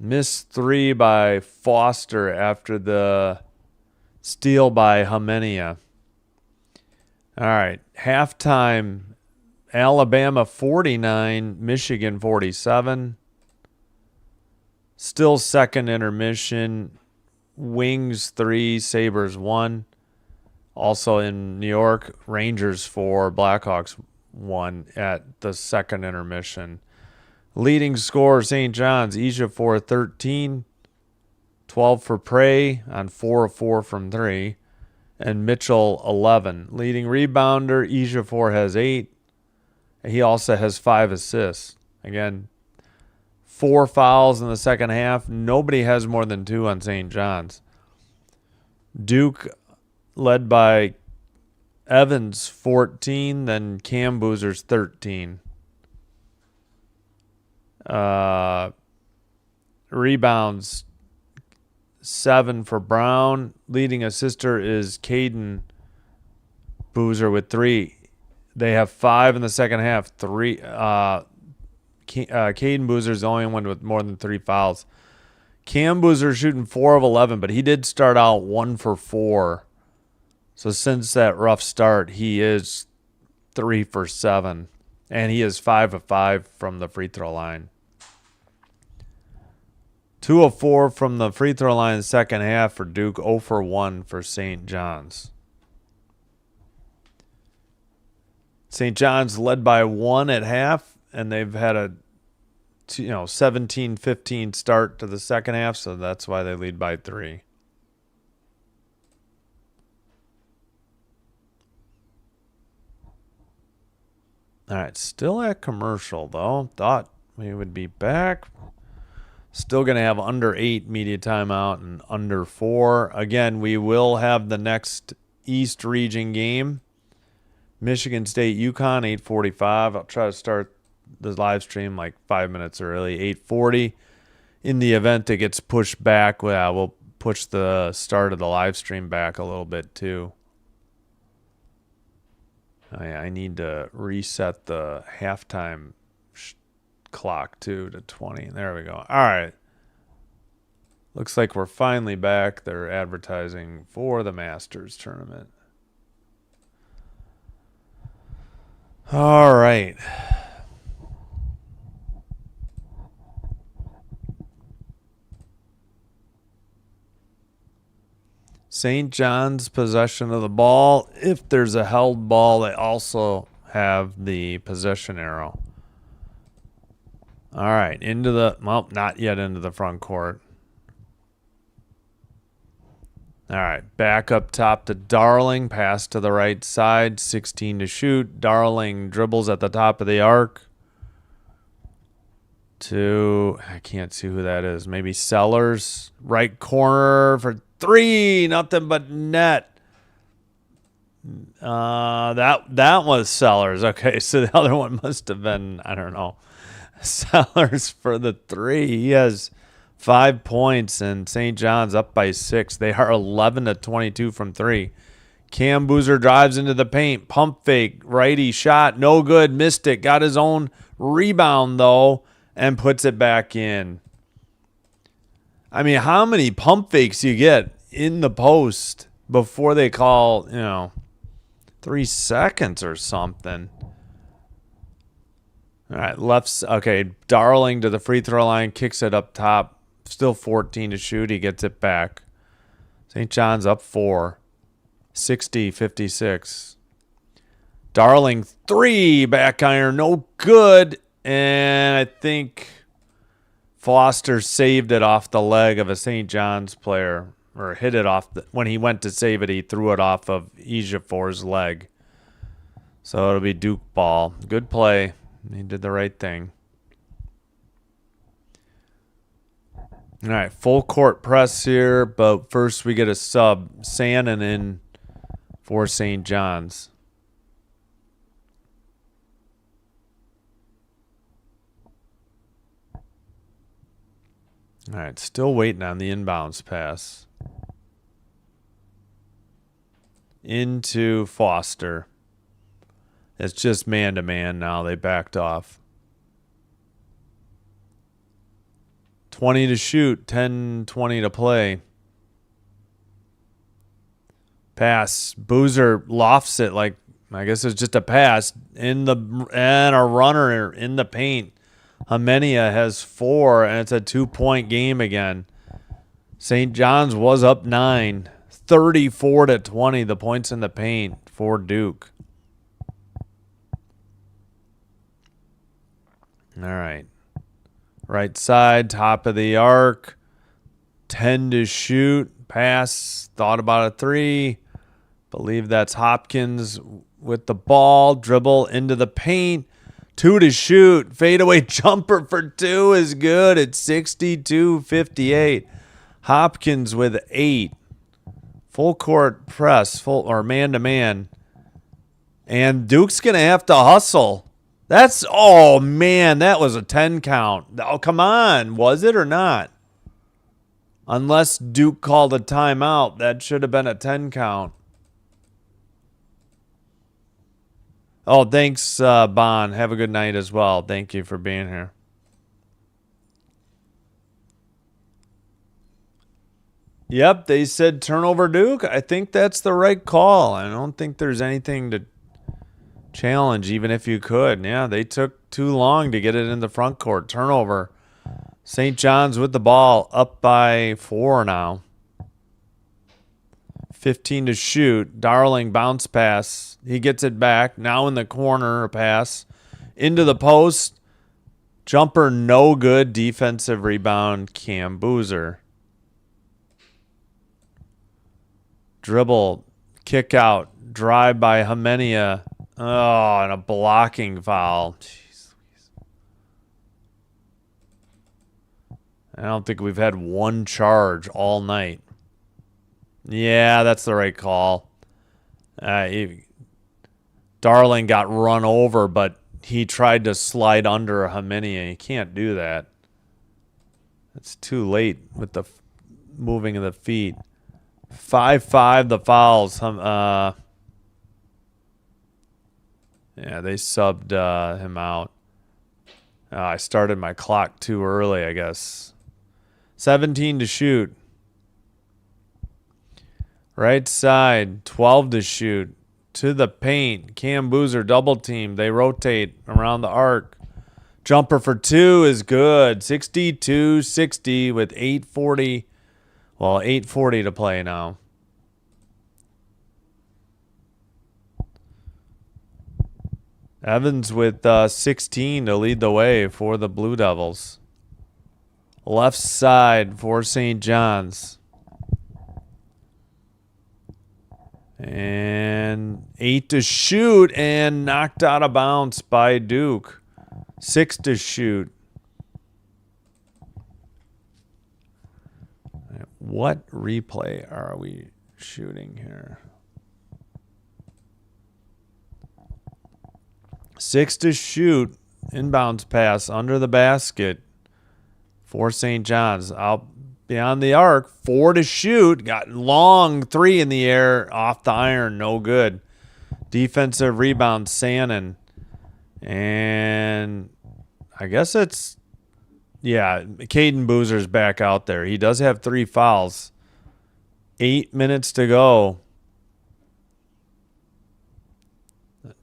S1: Missed 3 by Foster after the steal by Hymenia. All right, halftime, Alabama 49, Michigan 47. Still second intermission, Wings 3, Sabres 1. Also in New York, Rangers 4, Blackhawks 1 at the second intermission. Leading scorer, St. John's, Ejiofor 13, 12 for Prey on 4 of 4 from 3. And Mitchell 11. Leading rebounder, Ejiofor has 8. He also has 5 assists. Again, 4 fouls in the second half. Nobody has more than 2 on St. John's. Duke led by Evans 14, then Cam Boozer's 13. Rebounds 7 for Brown. Leading assister is Caden Boozer with 3. They have 5 in the second half. 3. Caden Boozer's the only one with more than 3 fouls. Cam Boozer shooting 4 of 11, but he did start out 1 for 4. So since that rough start, he is 3 for 7. And he is 5 of 5 from the free throw line. 2 of 4 from the free throw line in the second half for Duke. 0 for 1 for St. John's. St. John's led by 1 at half, and they've had a 17-15 start to the second half, so that's why they lead by 3. All right, still at commercial, though. Thought we would be back. Still going to have under 8 media timeout and under 4. Again, we will have the next East Region game. Michigan State, UConn, 8:45. I'll try to start the live stream like 5 minutes early, 8:40. In the event it gets pushed back, we'll push the start of the live stream back a little bit too. I need to reset the halftime clock too to 20. There we go. All right. Looks like we're finally back. They're advertising for the Masters tournament. All right. St. John's possession of the ball. If there's a held ball, they also have the possession arrow. All right, into the, well, not yet into the front court. All right, back up top to Darling. Pass to the right side, 16 to shoot. Darling dribbles at the top of the arc. To, I can't see who that is. Maybe Sellers. Right corner for 3. Nothing but net. That was Sellers. Okay, so the other one must have been, I don't know. Sellers for the 3. He has 5 points, and St. John's up by 6. They are 11 to 22 from 3. Cam Boozer drives into the paint. Pump fake. Righty shot. No good. Missed it. Got his own rebound, though, and puts it back in. I mean, how many pump fakes you get in the post before they call, 3 seconds or something? All right, okay, Darling to the free throw line, kicks it up top. Still 14 to shoot. He gets it back. St. John's up 4. 60-56. Darling 3, back iron, no good. And I think Foster saved it off the leg of a St. John's player, or hit it off. When he went to save it, he threw it off of Ejiofor's leg. So it'll be Duke ball. Good play. He did the right thing. All right, full court press here, but first we get a sub. Sannon in for St. John's. All right, still waiting on the inbounds pass. Into Foster. It's just man-to-man now. They backed off. 20 to shoot, 10-20 to play. Pass. Boozer lofts it like, I guess it's just a pass. And a runner in the paint. Hymenia has 4, and it's a 2-point game again. St. John's was up 9. 34 to 20, the points in the paint for Duke. All right. Right side, top of the arc. 10 to shoot. Pass. Thought about a 3. Believe that's Hopkins with the ball. Dribble into the paint. 2 to shoot. Fadeaway jumper for 2 is good. It's 62-58. Hopkins with 8. Full court press, or man-to-man. And Duke's going to have to hustle. Oh, man, that was a 10 count. Oh, come on. Was it or not? Unless Duke called a timeout, that should have been a 10 count. Oh, thanks, Bon. Have a good night as well. Thank you for being here. Yep, they said turnover Duke. I think that's the right call. I don't think there's anything to challenge, even if you could. Yeah, they took too long to get it in the front court. Turnover. St. John's with the ball, up by 4 now. 15 to shoot. Darling bounce pass. He gets it back. Now in the corner, a pass. Into the post. Jumper, no good. Defensive rebound, Cam Boozer. Dribble, kick out, drive by Hymenia. Oh, and a blocking foul. Jeez. I don't think we've had one charge all night. Yeah, that's the right call. Darling got run over, but he tried to slide under Hymenia. You can't do that. It's too late with the moving of the feet. 5-5 the fouls. Yeah, they subbed him out. I started my clock too early, I guess. 17 to shoot. Right side, 12 to shoot. To the paint. Cam Boozer double team. They rotate around the arc. Jumper for 2 is good. 62-60 with 8:40. Well, 8:40 to play now. Evans with 16 to lead the way for the Blue Devils. Left side for St. John's. And 8 to shoot and knocked out of bounds by Duke. 6 to shoot. What replay are we shooting here? 6 to shoot. Inbounds pass under the basket for St. John's. Out beyond the arc. 4 to shoot. Got long 3 in the air. Off the iron. No good. Defensive rebound, Sannon. And I guess it's, yeah, Caden Boozer's back out there. He does have 3 fouls. 8 minutes to go.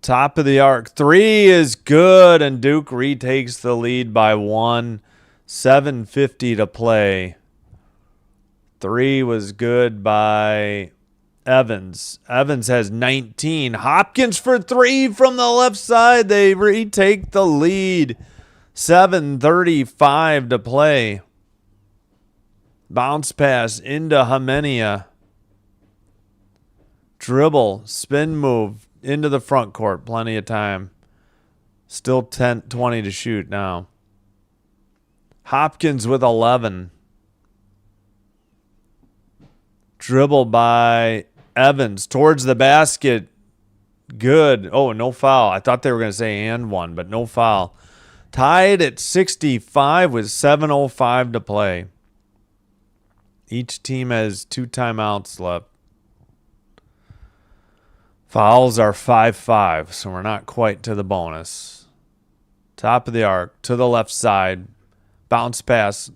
S1: Top of the arc. 3 is good, and Duke retakes the lead by 1. 7:50 to play. 3 was good by Evans. Evans has 19. Hopkins for 3 from the left side. They retake the lead. 7:35 to play. Bounce pass into Hymenia. Dribble, spin move into the front court. Plenty of time. Still 20 to shoot now. Hopkins with 11. Dribble by Evans towards the basket. Good. Oh, no foul. I thought they were going to say and one, but no foul. Tied at 65 with 7:05 to play. Each team has 2 timeouts left. Fouls are 5-5, so we're not quite to the bonus. Top of the arc to the left side. Bounce pass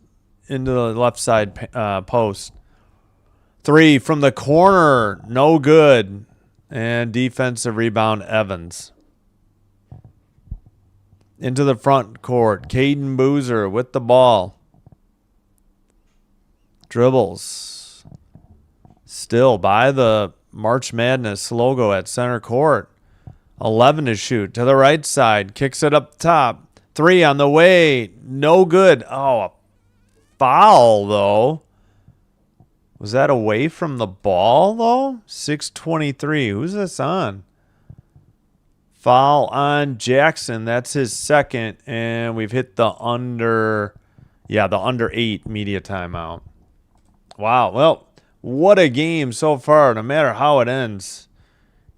S1: into the left side post. 3 from the corner. No good. And defensive rebound, Evans. Into the front court. Caden Boozer with the ball. Dribbles. Still by the March Madness logo at center court. 11 to shoot. To the right side. Kicks it up top. 3 on the way. No good. Oh, a foul, though. Was that away from the ball, though? 6:23. Who's this on? Foul on Jackson. That's his second. And we've hit the under 8 media timeout. Wow. Well, what a game so far. No matter how it ends,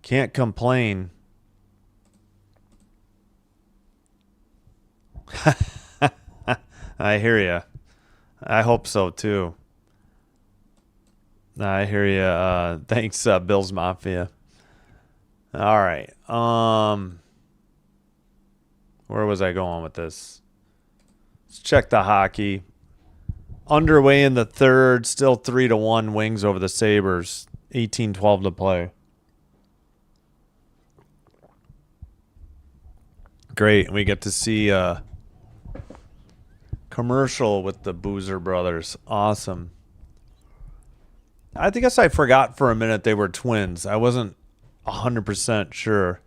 S1: can't complain. I hear you. I hope so, too. I hear you. Thanks, Bills Mafia. All right. Where was I going with this? Let's check the hockey. Underway in the third. Still 3-1 Wings over the Sabres. 18-12 to play. Great. We get to see a commercial with the Boozer brothers. Awesome. I guess I forgot for a minute they were twins. I wasn't 100% sure.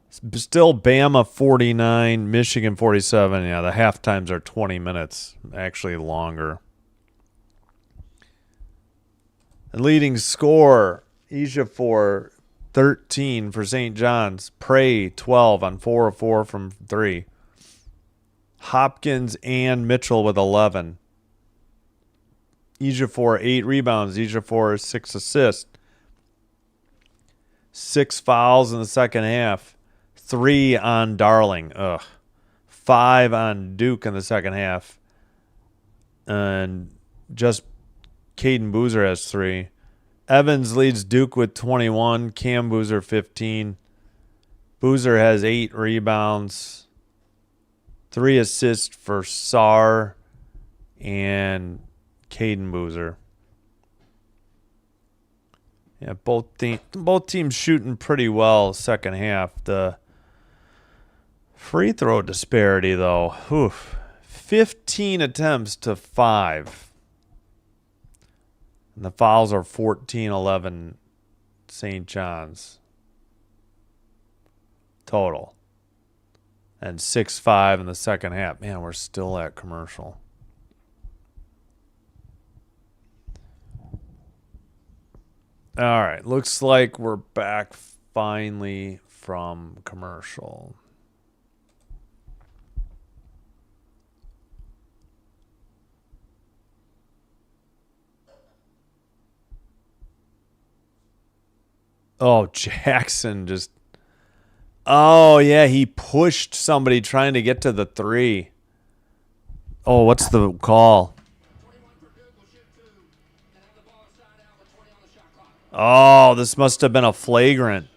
S1: Still Bama 49, Michigan 47. Yeah, the half times are 20 minutes, actually longer. And leading score, Ejiofor 13 for St. John's. Prey 12 on 4 of 4 from 3. Hopkins and Mitchell with 11. Ejiofor 8 rebounds. Ejiofor 6 assists. 6 fouls in the second half. 3 on Darling. 5 on Duke in the second half. And just Caden Boozer has 3. Evans leads Duke with 21. Cam Boozer 15. Boozer has 8 rebounds. 3 assists for Sar and Caden Boozer. Yeah, both teams shooting pretty well second half. The free throw disparity, though, 15 attempts to 5. And the fouls are 14-11 St. John's total. And 6-5 in the second half. Man, we're still at commercial. All right, looks like we're back finally from commercial. Oh, Jackson just... Oh, yeah, he pushed somebody trying to get to the 3. Oh, what's the call? Oh, this must have been a flagrant.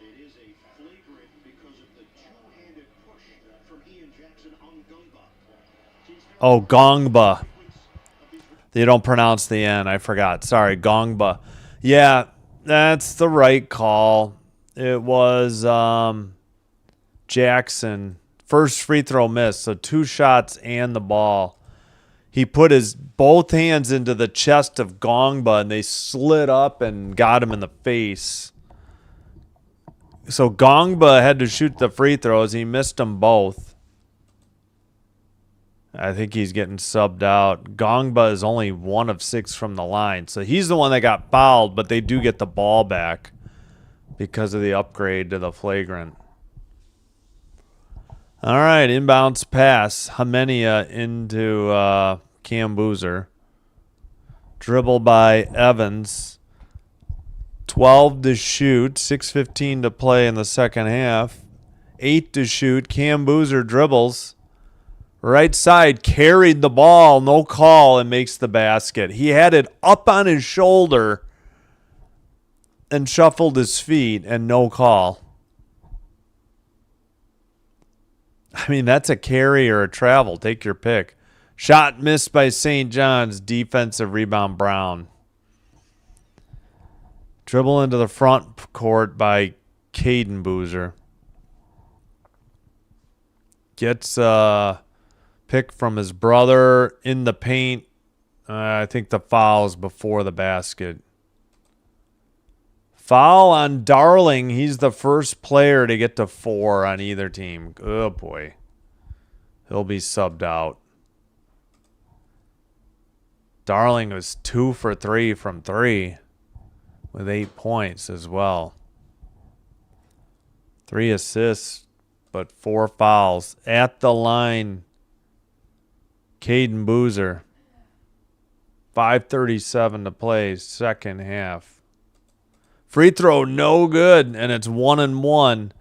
S3: It is a flagrant because of the two-handed push from Ian Jackson on Gungba.
S1: Oh, Gongba. They don't pronounce the N. I forgot. Sorry, Gongba. Yeah, that's the right call. It was Jackson. First free throw miss, so 2 shots and the ball. He put his both hands into the chest of Gongba, and they slid up and got him in the face. So Gongba had to shoot the free throws. He missed them both. I think he's getting subbed out. Gongba is only 1 of 6 from the line. So he's the one that got fouled, but they do get the ball back because of the upgrade to the flagrant. All right, inbounds pass. Hymenia into Cam Boozer. Dribble by Evans. 12 to shoot. 6:15 to play in the second half. 8 to shoot. Cam Boozer dribbles. Right side, carried the ball. No call, and makes the basket. He had it up on his shoulder and shuffled his feet, and no call. I mean, that's a carry or a travel. Take your pick. Shot missed by St. John's. Defensive rebound, Brown. Dribble into the front court by Caden Boozer. Gets a pick from his brother in the paint. I think the foul's before the basket. Foul on Darling. He's the first player to get to 4 on either team. Oh, boy. He'll be subbed out. Darling was 2 for 3 from 3 with 8 points as well. 3 assists, but 4 fouls. At the line, Caden Boozer. 5:37 to play, second half. Free throw, no good, and it's 1-1.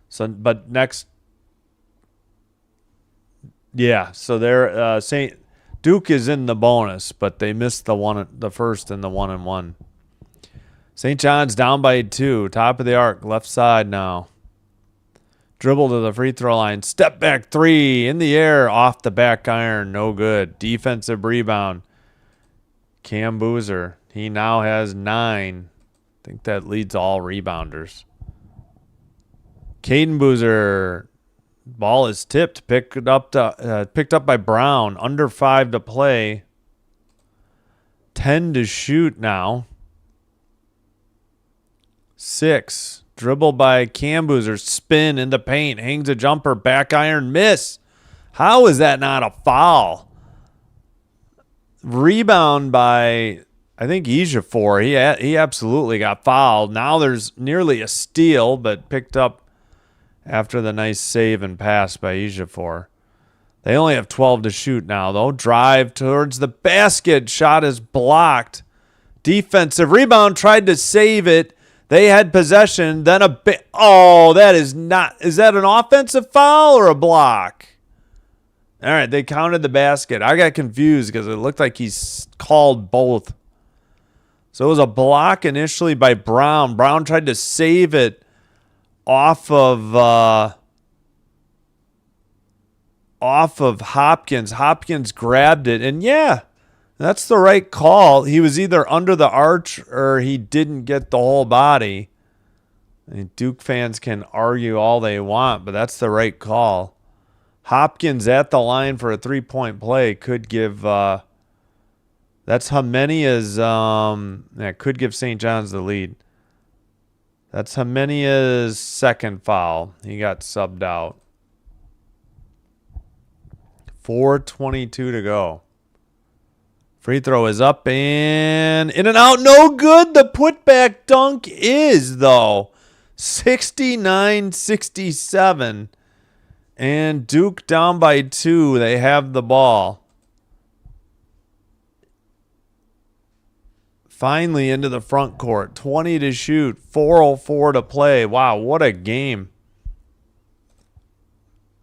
S1: So, but next, yeah. So they're Saint Duke is in the bonus, but they missed the first and the 1-1. St. John's down by 2, top of the arc, left side now. Dribble to the free throw line, step back 3 in the air, off the back iron, no good. Defensive rebound, Cam Boozer. He now has 9. I think that leads all rebounders. Caden Boozer, ball is tipped, picked up by Brown. Under 5 to play. 10 to shoot now. 6. Dribble by Cam Boozer. Spin in the paint. Hangs a jumper. Back iron. Miss. How is that not a foul? Rebound by, I think, Ejiofor. He absolutely got fouled. Now there's nearly a steal, but picked up after the nice save and pass by Ejiofor. They only have 12 to shoot now, though. Drive towards the basket. Shot is blocked. Defensive rebound. Tried to save it. They had possession. Then that is not. Is that an offensive foul or a block? All right, they counted the basket. I got confused because it looked like he's called both. So it was a block initially by Brown. Brown tried to save it off of off of Hopkins. Hopkins grabbed it, and yeah, that's the right call. He was either under the arch or he didn't get the whole body. I mean, Duke fans can argue all they want, but that's the right call. Hopkins at the line for a 3-point play could give that's Hymenia's could give St. John's the lead. That's Hymenia's second foul. He got subbed out. 4:22 to go. Free throw is up and in and out. No good. The putback dunk is, though. 69-67. And Duke down by 2. They have the ball. Finally into the front court. 20 to shoot. 4:04 to play. Wow, what a game.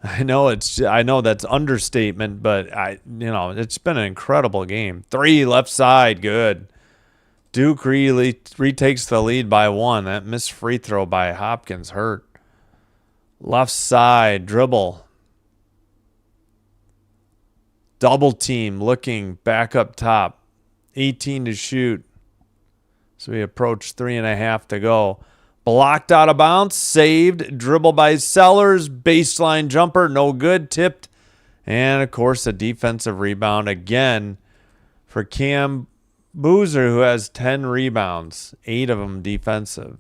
S1: I know that's understatement, but it's been an incredible game. 3 left side, good. Duke really retakes the lead by 1. That missed free throw by Hopkins hurt. Left side, dribble. Double team looking back up top. 18 to shoot. So we approach 3.5 to go. Blocked out of bounds, saved, dribble by Sellers, baseline jumper, no good, tipped. And, of course, a defensive rebound again for Cam Boozer, who has 10 rebounds, 8 of them defensive.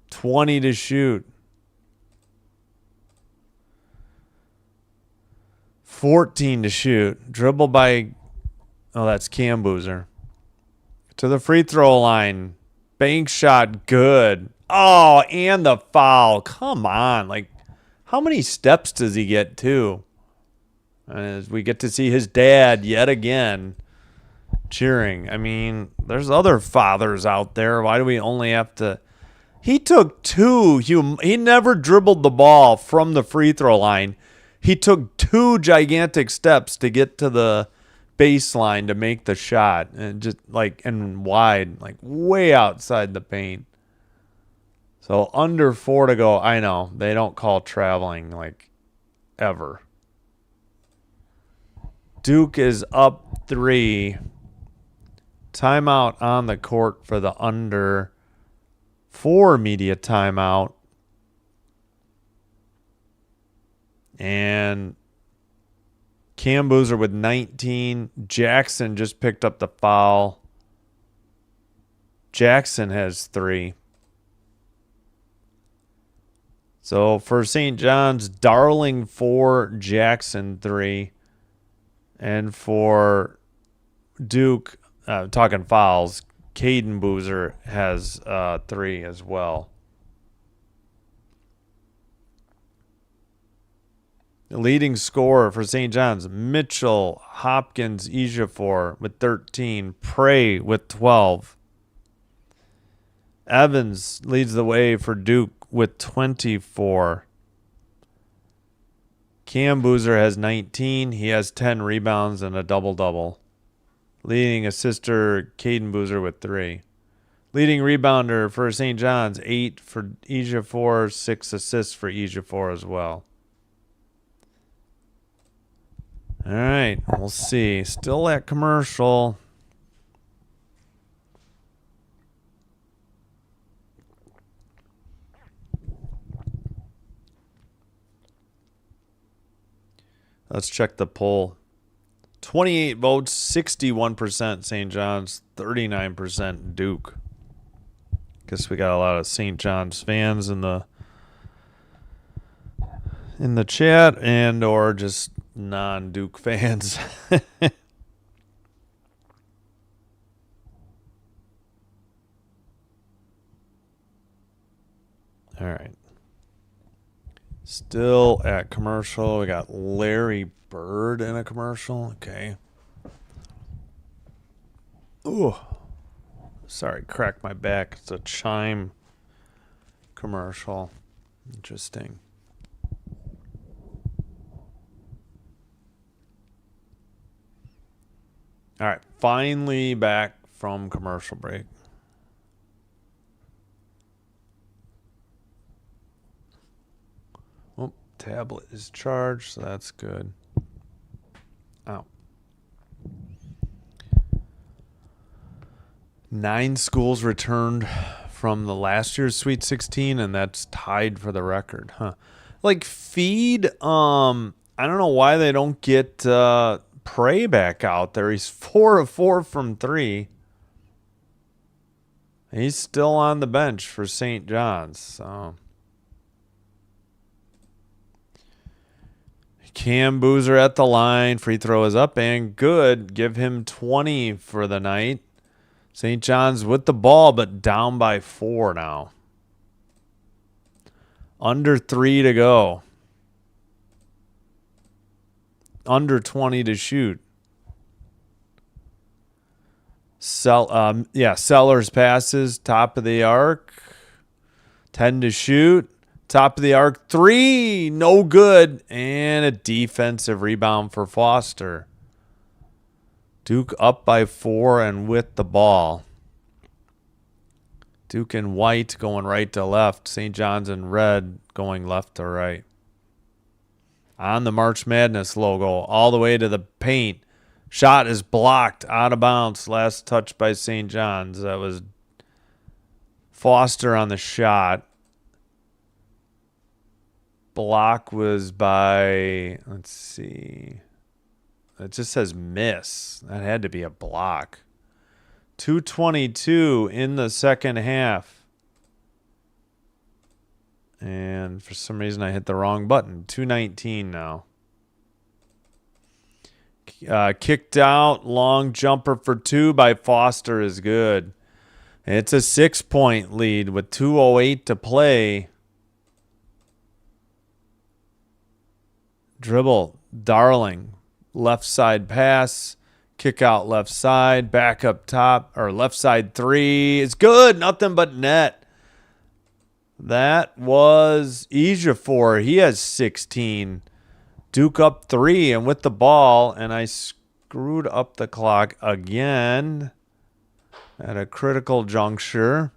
S1: 20 to shoot. 14 to shoot. Dribble by, that's Cam Boozer. To the free throw line. Bank shot, good. Oh, and the foul. Come on. Like, how many steps does he get, too? As we get to see his dad yet again cheering. I mean, there's other fathers out there. Why do we only have to... He took 2. He never dribbled the ball from the free throw line. He took 2 gigantic steps to get to the baseline to make the shot. And just and wide, like way outside the paint. So under 4 to go. I know they don't call traveling like ever. Duke is up 3. Timeout on the court for the under 4 media timeout. And Cam Boozer with 19. Jackson just picked up the foul. Jackson has 3. So for St. John's, Darling 4, Jackson 3. And for Duke, talking fouls, Caden Boozer has 3 as well. The leading scorer for St. John's, Mitchell, Hopkins, Ejiofor with 13. Prey with 12. Evans leads the way for Duke with 24. Cam Boozer has 19. He has 10 rebounds and a double-double. Leading assister, Caden Boozer with 3. Leading rebounder for St. John's, 8 for Ejiofor, 6 assists for Ejiofor as well. All right, we'll see. Still at commercial. Let's check the poll. 28 votes, 61% St. John's, 39% Duke. Guess we got a lot of St. John's fans in the chat and or just non-Duke fans. All right. Still at commercial. We got Larry Bird in a commercial. Okay. Ooh. Sorry, cracked my back. It's a Chime commercial. Interesting. All right. Finally back from commercial break. Tablet is charged, so that's good. Oh. 9 schools returned from the last year's Sweet 16, and that's tied for the record, huh? Like Feed, I don't know why they don't get Prey back out there. He's 4 of 4 from 3. He's still on the bench for St. John's. So Cam Boozer at the line. Free throw is up and good. Give him 20 for the night. St. John's with the ball, but down by 4 now. Under 3 to go. Under 20 to shoot. Sellers passes, top of the arc. 10 to shoot. Top of the arc, 3, no good. And a defensive rebound for Foster. Duke up by 4 and with the ball. Duke in white going right to left. St. John's in red going left to right. On the March Madness logo, all the way to the paint. Shot is blocked, out of bounds. Last touch by St. John's. That was Foster on the shot. Block was by, let's see. It just says miss. That had to be a block. 2:22 in the second half. And for some reason I hit the wrong button. 2:19 now. Kicked out. Long jumper for 2 by Foster is good. It's a 6-point lead with 2:08 to play. Dribble. Darling. Left side pass. Kick out left side. Back up top. Or left side 3. It's good. Nothing but net. That was Ejiofor. He has 16. Duke up 3 and with the ball. And I screwed up the clock again at a critical juncture.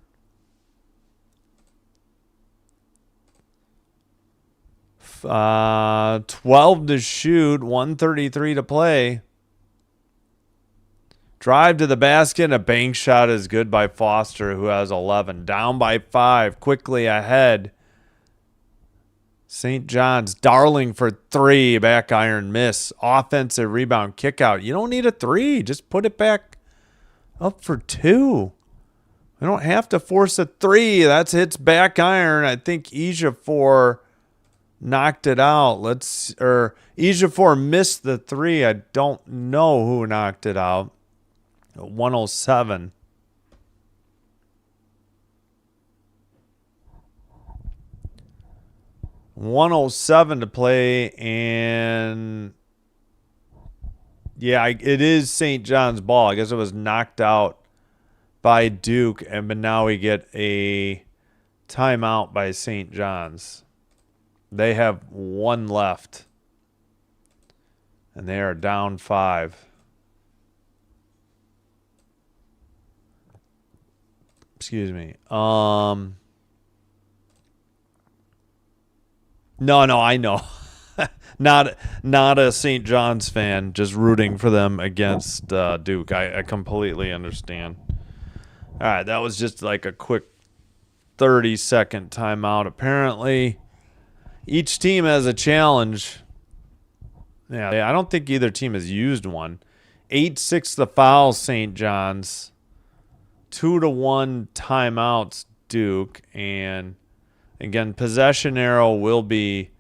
S1: 12 to shoot, 1:33 to play. Drive to the basket, and a bank shot is good by Foster, who has 11. Down by 5, quickly ahead. St. John's, Darling for 3, back iron miss. Offensive rebound, kick out. You don't need a 3, just put it back up for 2. We don't have to force a 3. That's hits back iron. I think Ejiofor knocked it out. Ejiofor missed the 3. I don't know who knocked it out. 107. .107 to play, and yeah, it is St. John's ball. I guess it was knocked out by Duke, but now we get a timeout by St. John's. They have 1 left, and they are down 5. Excuse me. No, I know. not a St. John's fan, just rooting for them against Duke. I completely understand. All right, that was just like a quick 30-second timeout. Apparently, each team has a challenge. Yeah, I don't think either team has used one. 8-6 the foul, St. John's. 2-1 timeouts, Duke. And again, possession arrow will be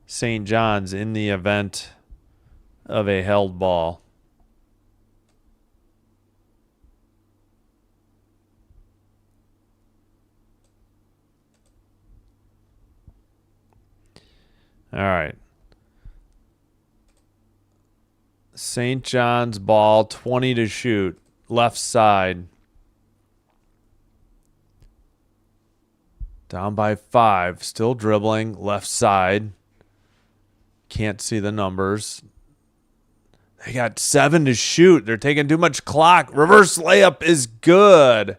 S1: St. John's in the event of a held ball. All right. St. John's ball, 20 to shoot. Left side. Down by 5. Still dribbling. Left side. Can't see the numbers. They got 7 to shoot. They're taking too much clock. Reverse layup is good.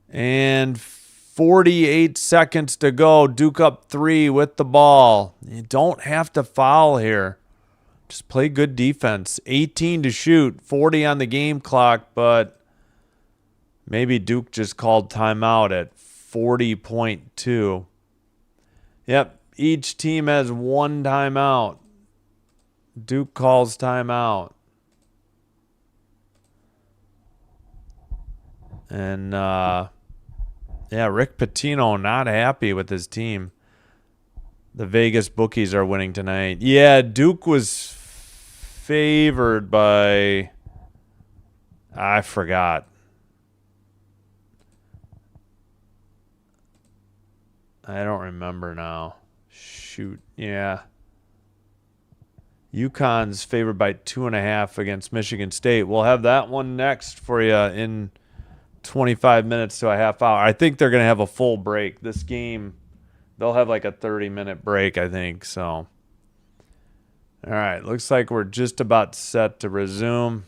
S1: And 48 seconds to go. Duke up 3 with the ball. You don't have to foul here. Just play good defense. 18 to shoot, 40 on the game clock, but maybe Duke just called timeout at 40.2. Yep, each team has one timeout. Duke calls timeout. And, yeah, Rick Pitino not happy with his team. The Vegas bookies are winning tonight. Yeah, Duke was favored by... I forgot. I don't remember now. Shoot, yeah. UConn's favored by 2.5 against Michigan State. We'll have that one next for you in 25 minutes to a half hour. I think they're going to have a full break. This game, they'll have like a 30-minute break, I think. So, all right, looks like we're just about set to resume.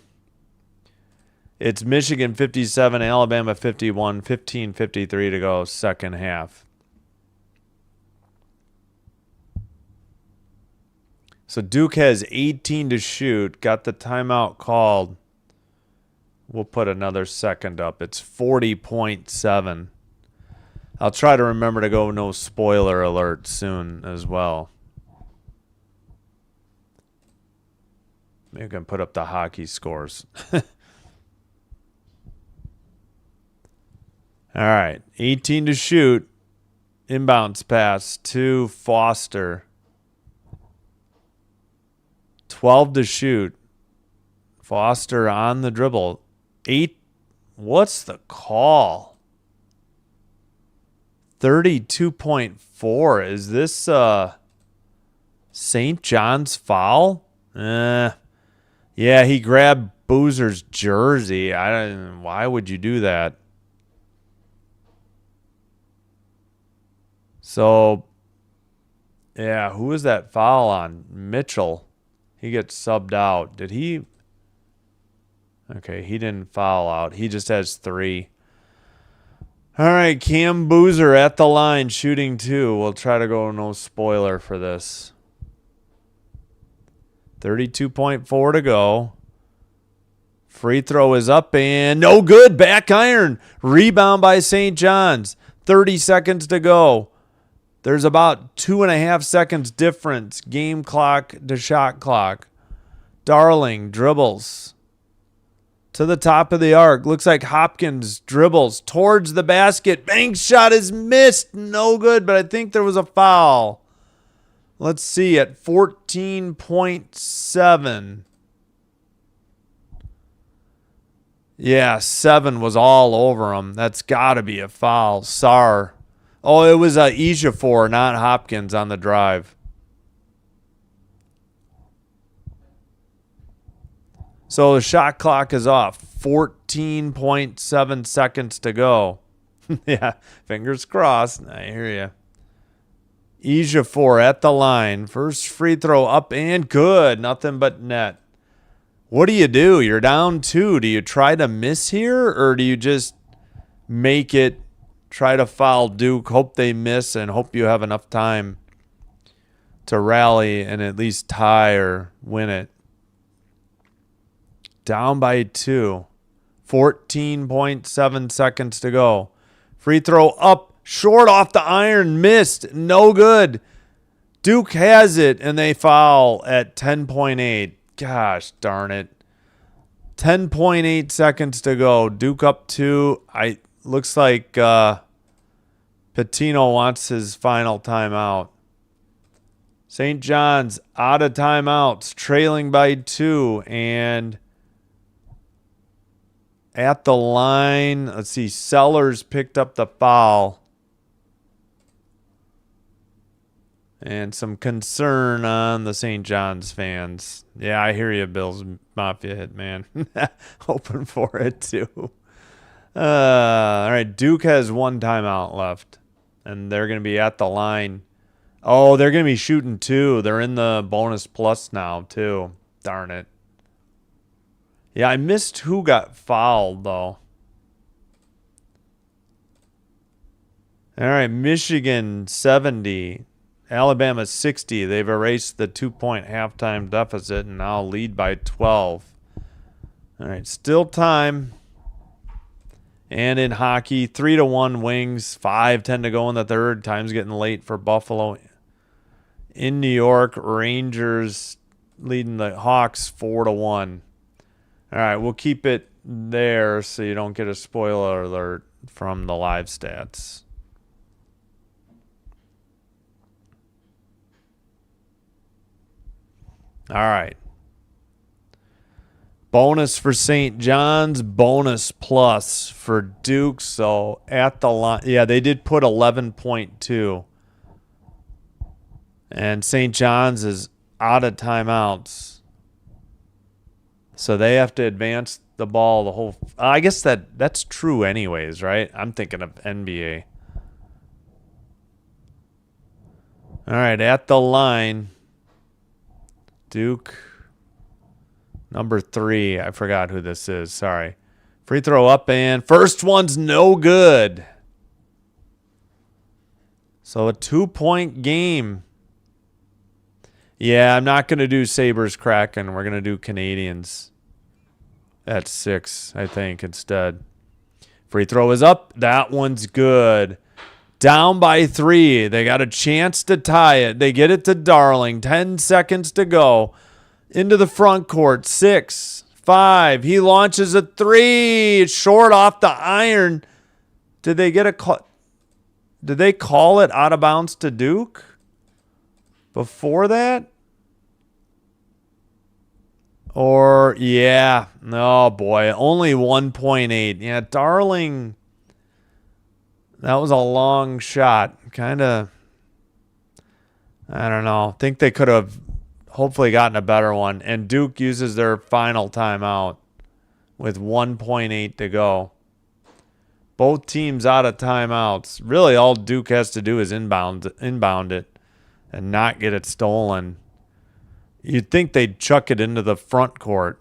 S1: It's Michigan 57, Alabama 51, 15:53 to go, second half. So Duke has 18 to shoot, got the timeout called. We'll put another second up. It's 40.7. I'll try to remember to go no spoiler alert soon as well. Maybe I can put up the hockey scores. All right, 18 to shoot. Inbounds pass to Foster. 12 to shoot. Foster on the dribble. 8. What's the call? 32.4. Is this St. John's foul? Yeah, he grabbed Boozer's jersey. Why would you do that? So, yeah, who was that foul on? Mitchell. He gets subbed out. Did he? Okay, he didn't foul out. He just has 3. All right, Cam Boozer at the line, shooting 2. We'll try to go no spoiler for this. 32.4 to go. Free throw is up and no good. Back iron. Rebound by St. John's. 30 seconds to go. There's about 2.5 seconds difference. Game clock to shot clock. Darling dribbles to the top of the arc. Looks like Hopkins dribbles towards the basket. Banks shot is missed. No good, but I think there was a foul. Let's see at 14.7. Yeah, 7 was all over him. That's got to be a foul. Sar. Oh, it was Ejiofor, not Hopkins, on the drive. So the shot clock is off. 14.7 seconds to go. Yeah, fingers crossed. I hear you. Ejiofor at the line. First free throw up and good. Nothing but net. What do? You're down 2. Do you try to miss here, or do you just make it, try to foul Duke, hope they miss, and hope you have enough time to rally and at least tie or win it? Down by 2. 14.7 seconds to go. Free throw up, short off the iron, missed, no good. Duke has it, and they foul at 10.8. Gosh darn it. 10.8 seconds to go. Duke up 2. Looks like Pitino wants his final timeout. St. John's out of timeouts, trailing by 2, and at the line, let's see, Sellers picked up the foul. And some concern on the St. John's fans. Yeah, I hear you, Bills Mafia Hitman. Hoping for it, too. All right, Duke has 1 timeout left. And they're going to be at the line. Oh, they're going to be shooting 2. They're in the bonus plus now, too. Darn it. Yeah, I missed who got fouled, though. All right, Michigan 70. Alabama 60. They've erased the 2-point halftime deficit and now lead by 12. All right, still time. And in hockey, 3-1 Wings, 5:10 to go in the third. Time's getting late for Buffalo. In New York, Rangers leading the Hawks 4-1. All right, we'll keep it there so you don't get a spoiler alert from the live stats. All right. Bonus for St. John's, bonus plus for Duke. So at the line, yeah, they did put 11.2. And St. John's is out of timeouts. So they have to advance the ball the whole. I guess that's true anyways, right? I'm thinking of NBA. All right, at the line, Duke. Number 3, I forgot who this is. Sorry. Free throw up and first one's no good. So a 2-point game. Yeah, I'm not going to do Sabres Kraken. We're going to do Canadians at 6, I think, instead. Free throw is up. That one's good. Down by 3. They got a chance to tie it. They get it to Darling. 10 seconds to go. Into the front court, 6, 5. He launches a 3. It's short off the iron. Did they get a call? Did they call it out of bounds to Duke before that? Or, yeah. Oh, boy. Only 1.8. Yeah, Darling. That was a long shot. Kind of, I don't know. Think they could have hopefully gotten a better one. And Duke uses their final timeout with 1.8 to go. Both teams out of timeouts. Really, all Duke has to do is inbound it and not get it stolen. You'd think they'd chuck it into the front court.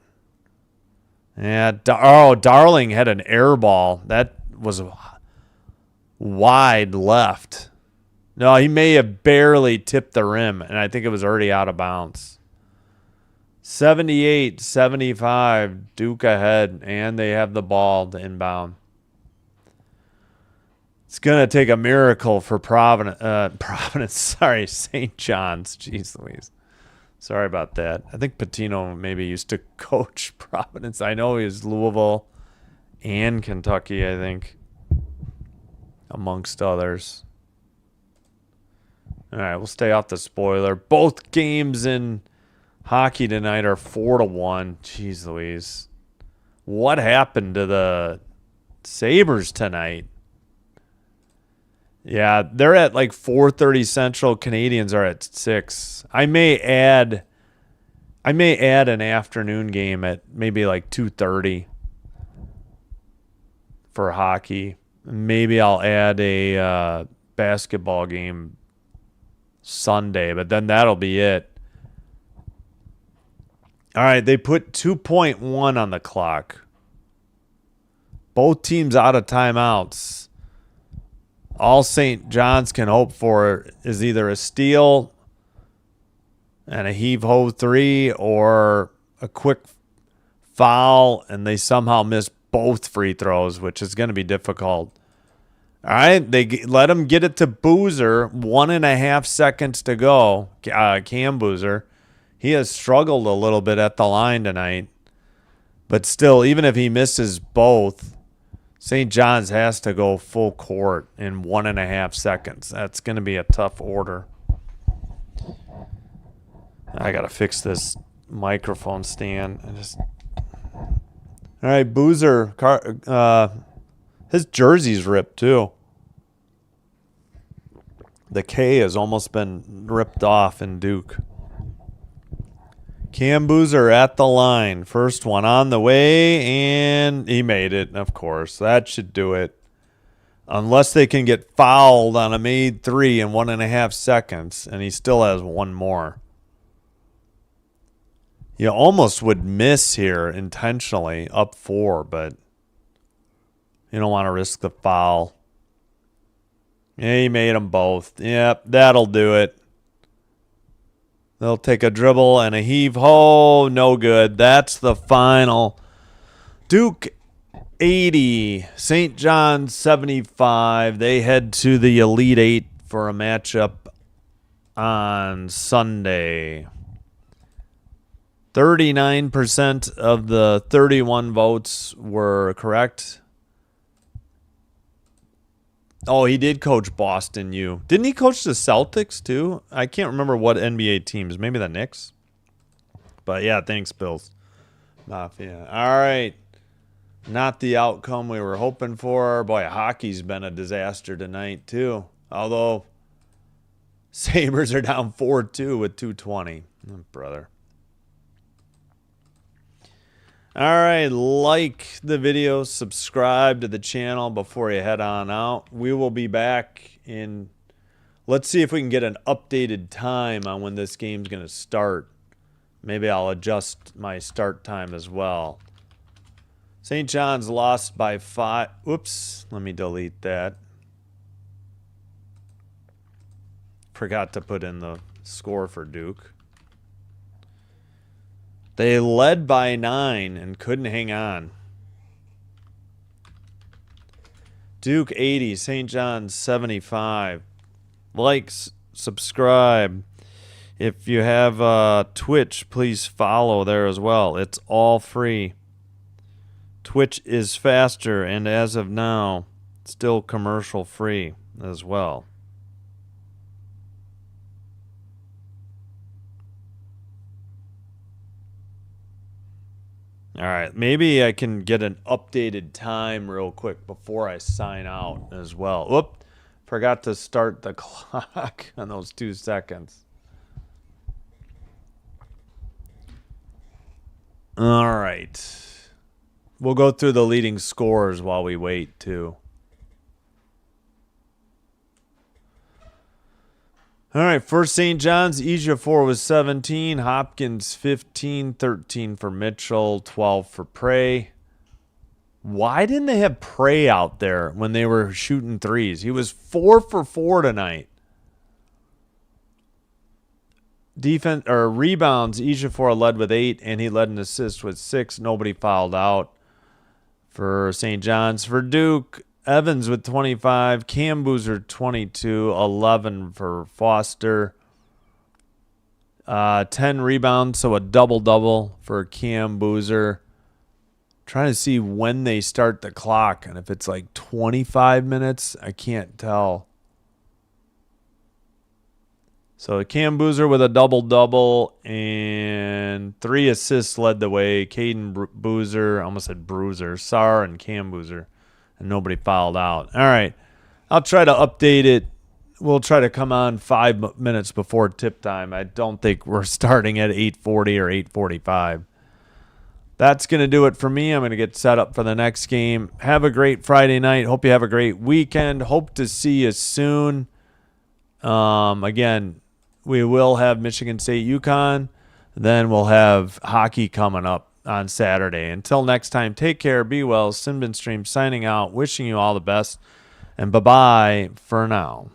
S1: Yeah. Darling had an air ball. That was wide left. No, he may have barely tipped the rim, and I think it was already out of bounds. 78-75, Duke ahead, and they have the ball to inbound. It's going to take a miracle for St. John's. Jeez Louise. Sorry about that. I think Patino maybe used to coach Providence. I know he was Louisville and Kentucky, I think, amongst others. All right, we'll stay off the spoiler. Both games in hockey tonight are 4-1. Jeez Louise. What happened to the Sabres tonight? Yeah, they're at like 4:30 Central. Canadians are at 6. I may add an afternoon game at maybe like 2:30 for hockey. Maybe I'll add a basketball game Sunday, but then that'll be it. All right, they put 2.1 on the clock. Both teams out of timeouts. All St. John's can hope for is either a steal and a heave-ho 3 or a quick foul, and they somehow miss both free throws, which is going to be difficult. All right, they let him get it to Boozer. 1.5 seconds to go. Cam Boozer. He has struggled a little bit at the line tonight. But still, even if he misses both, St. John's has to go full court in 1.5 seconds. That's going to be a tough order. I got to fix this microphone stand. All right, Boozer. His jersey's ripped, too. The K has almost been ripped off in Duke. Cam Boozer at the line. First one on the way, and he made it, of course. That should do it. Unless they can get fouled on a made 3 in 1.5 seconds, and he still has one more. You almost would miss here intentionally, up 4, but you don't want to risk the foul. Yeah, he made them both. Yep, that'll do it. They'll take a dribble and a heave. Oh, no good. That's the final. Duke 80, St. John's 75. They head to the Elite Eight for a matchup on Sunday. 39% of the 31 votes were correct. Oh, he did coach Boston U. Didn't he coach the Celtics too? I can't remember what NBA teams. Maybe the Knicks. But yeah, thanks, Bills Mafia. All right. Not the outcome we were hoping for. Boy, hockey's been a disaster tonight too. Although Sabres are down 4-2 with 2:20. Oh, brother. All right, like the video, subscribe to the channel before you head on out. We will be back in, let's see if we can get an updated time on when this game's going to start. Maybe I'll adjust my start time as well. St. John's lost by 5. Oops, let me delete that. Forgot to put in the score for Duke. They led by 9 and couldn't hang on. Duke 80, St. John's 75. Likes, subscribe. If you have Twitch, please follow there as well. It's all free. Twitch is faster and as of now, still commercial free as well. All right, maybe I can get an updated time real quick before I sign out as well. Whoop, forgot to start the clock on those 2 seconds. All right. We'll go through the leading scores while we wait, too. All right, for St. John's, Ejiofor was 17, Hopkins 15, 13 for Mitchell, 12 for Prey. Why didn't they have Prey out there when they were shooting threes? He was 4 for 4 tonight. Defense or rebounds, Ejiofor led with 8, and he led an assist with 6. Nobody fouled out for St. John's. For Duke, Evans with 25, Cam Boozer 22, 11 for Foster. 10 rebounds, so a double-double for Cam Boozer. Trying to see when they start the clock, and if it's like 25 minutes, I can't tell. So Cam Boozer with a double-double and 3 assists led the way. Caden Boozer, I almost said Bruiser, Sar and Cam Boozer, and nobody fouled out. All right, I'll try to update it. We'll try to come on 5 minutes before tip time. I don't think we're starting at 8:40 or 8:45. That's going to do it for me. I'm going to get set up for the next game. Have a great Friday night. Hope you have a great weekend. Hope to see you soon. Again, we will have Michigan State UConn. Then we'll have hockey coming up on Saturday. Until next time, take care, be well. Sinbin Stream signing out, wishing you all the best, and bye-bye for now.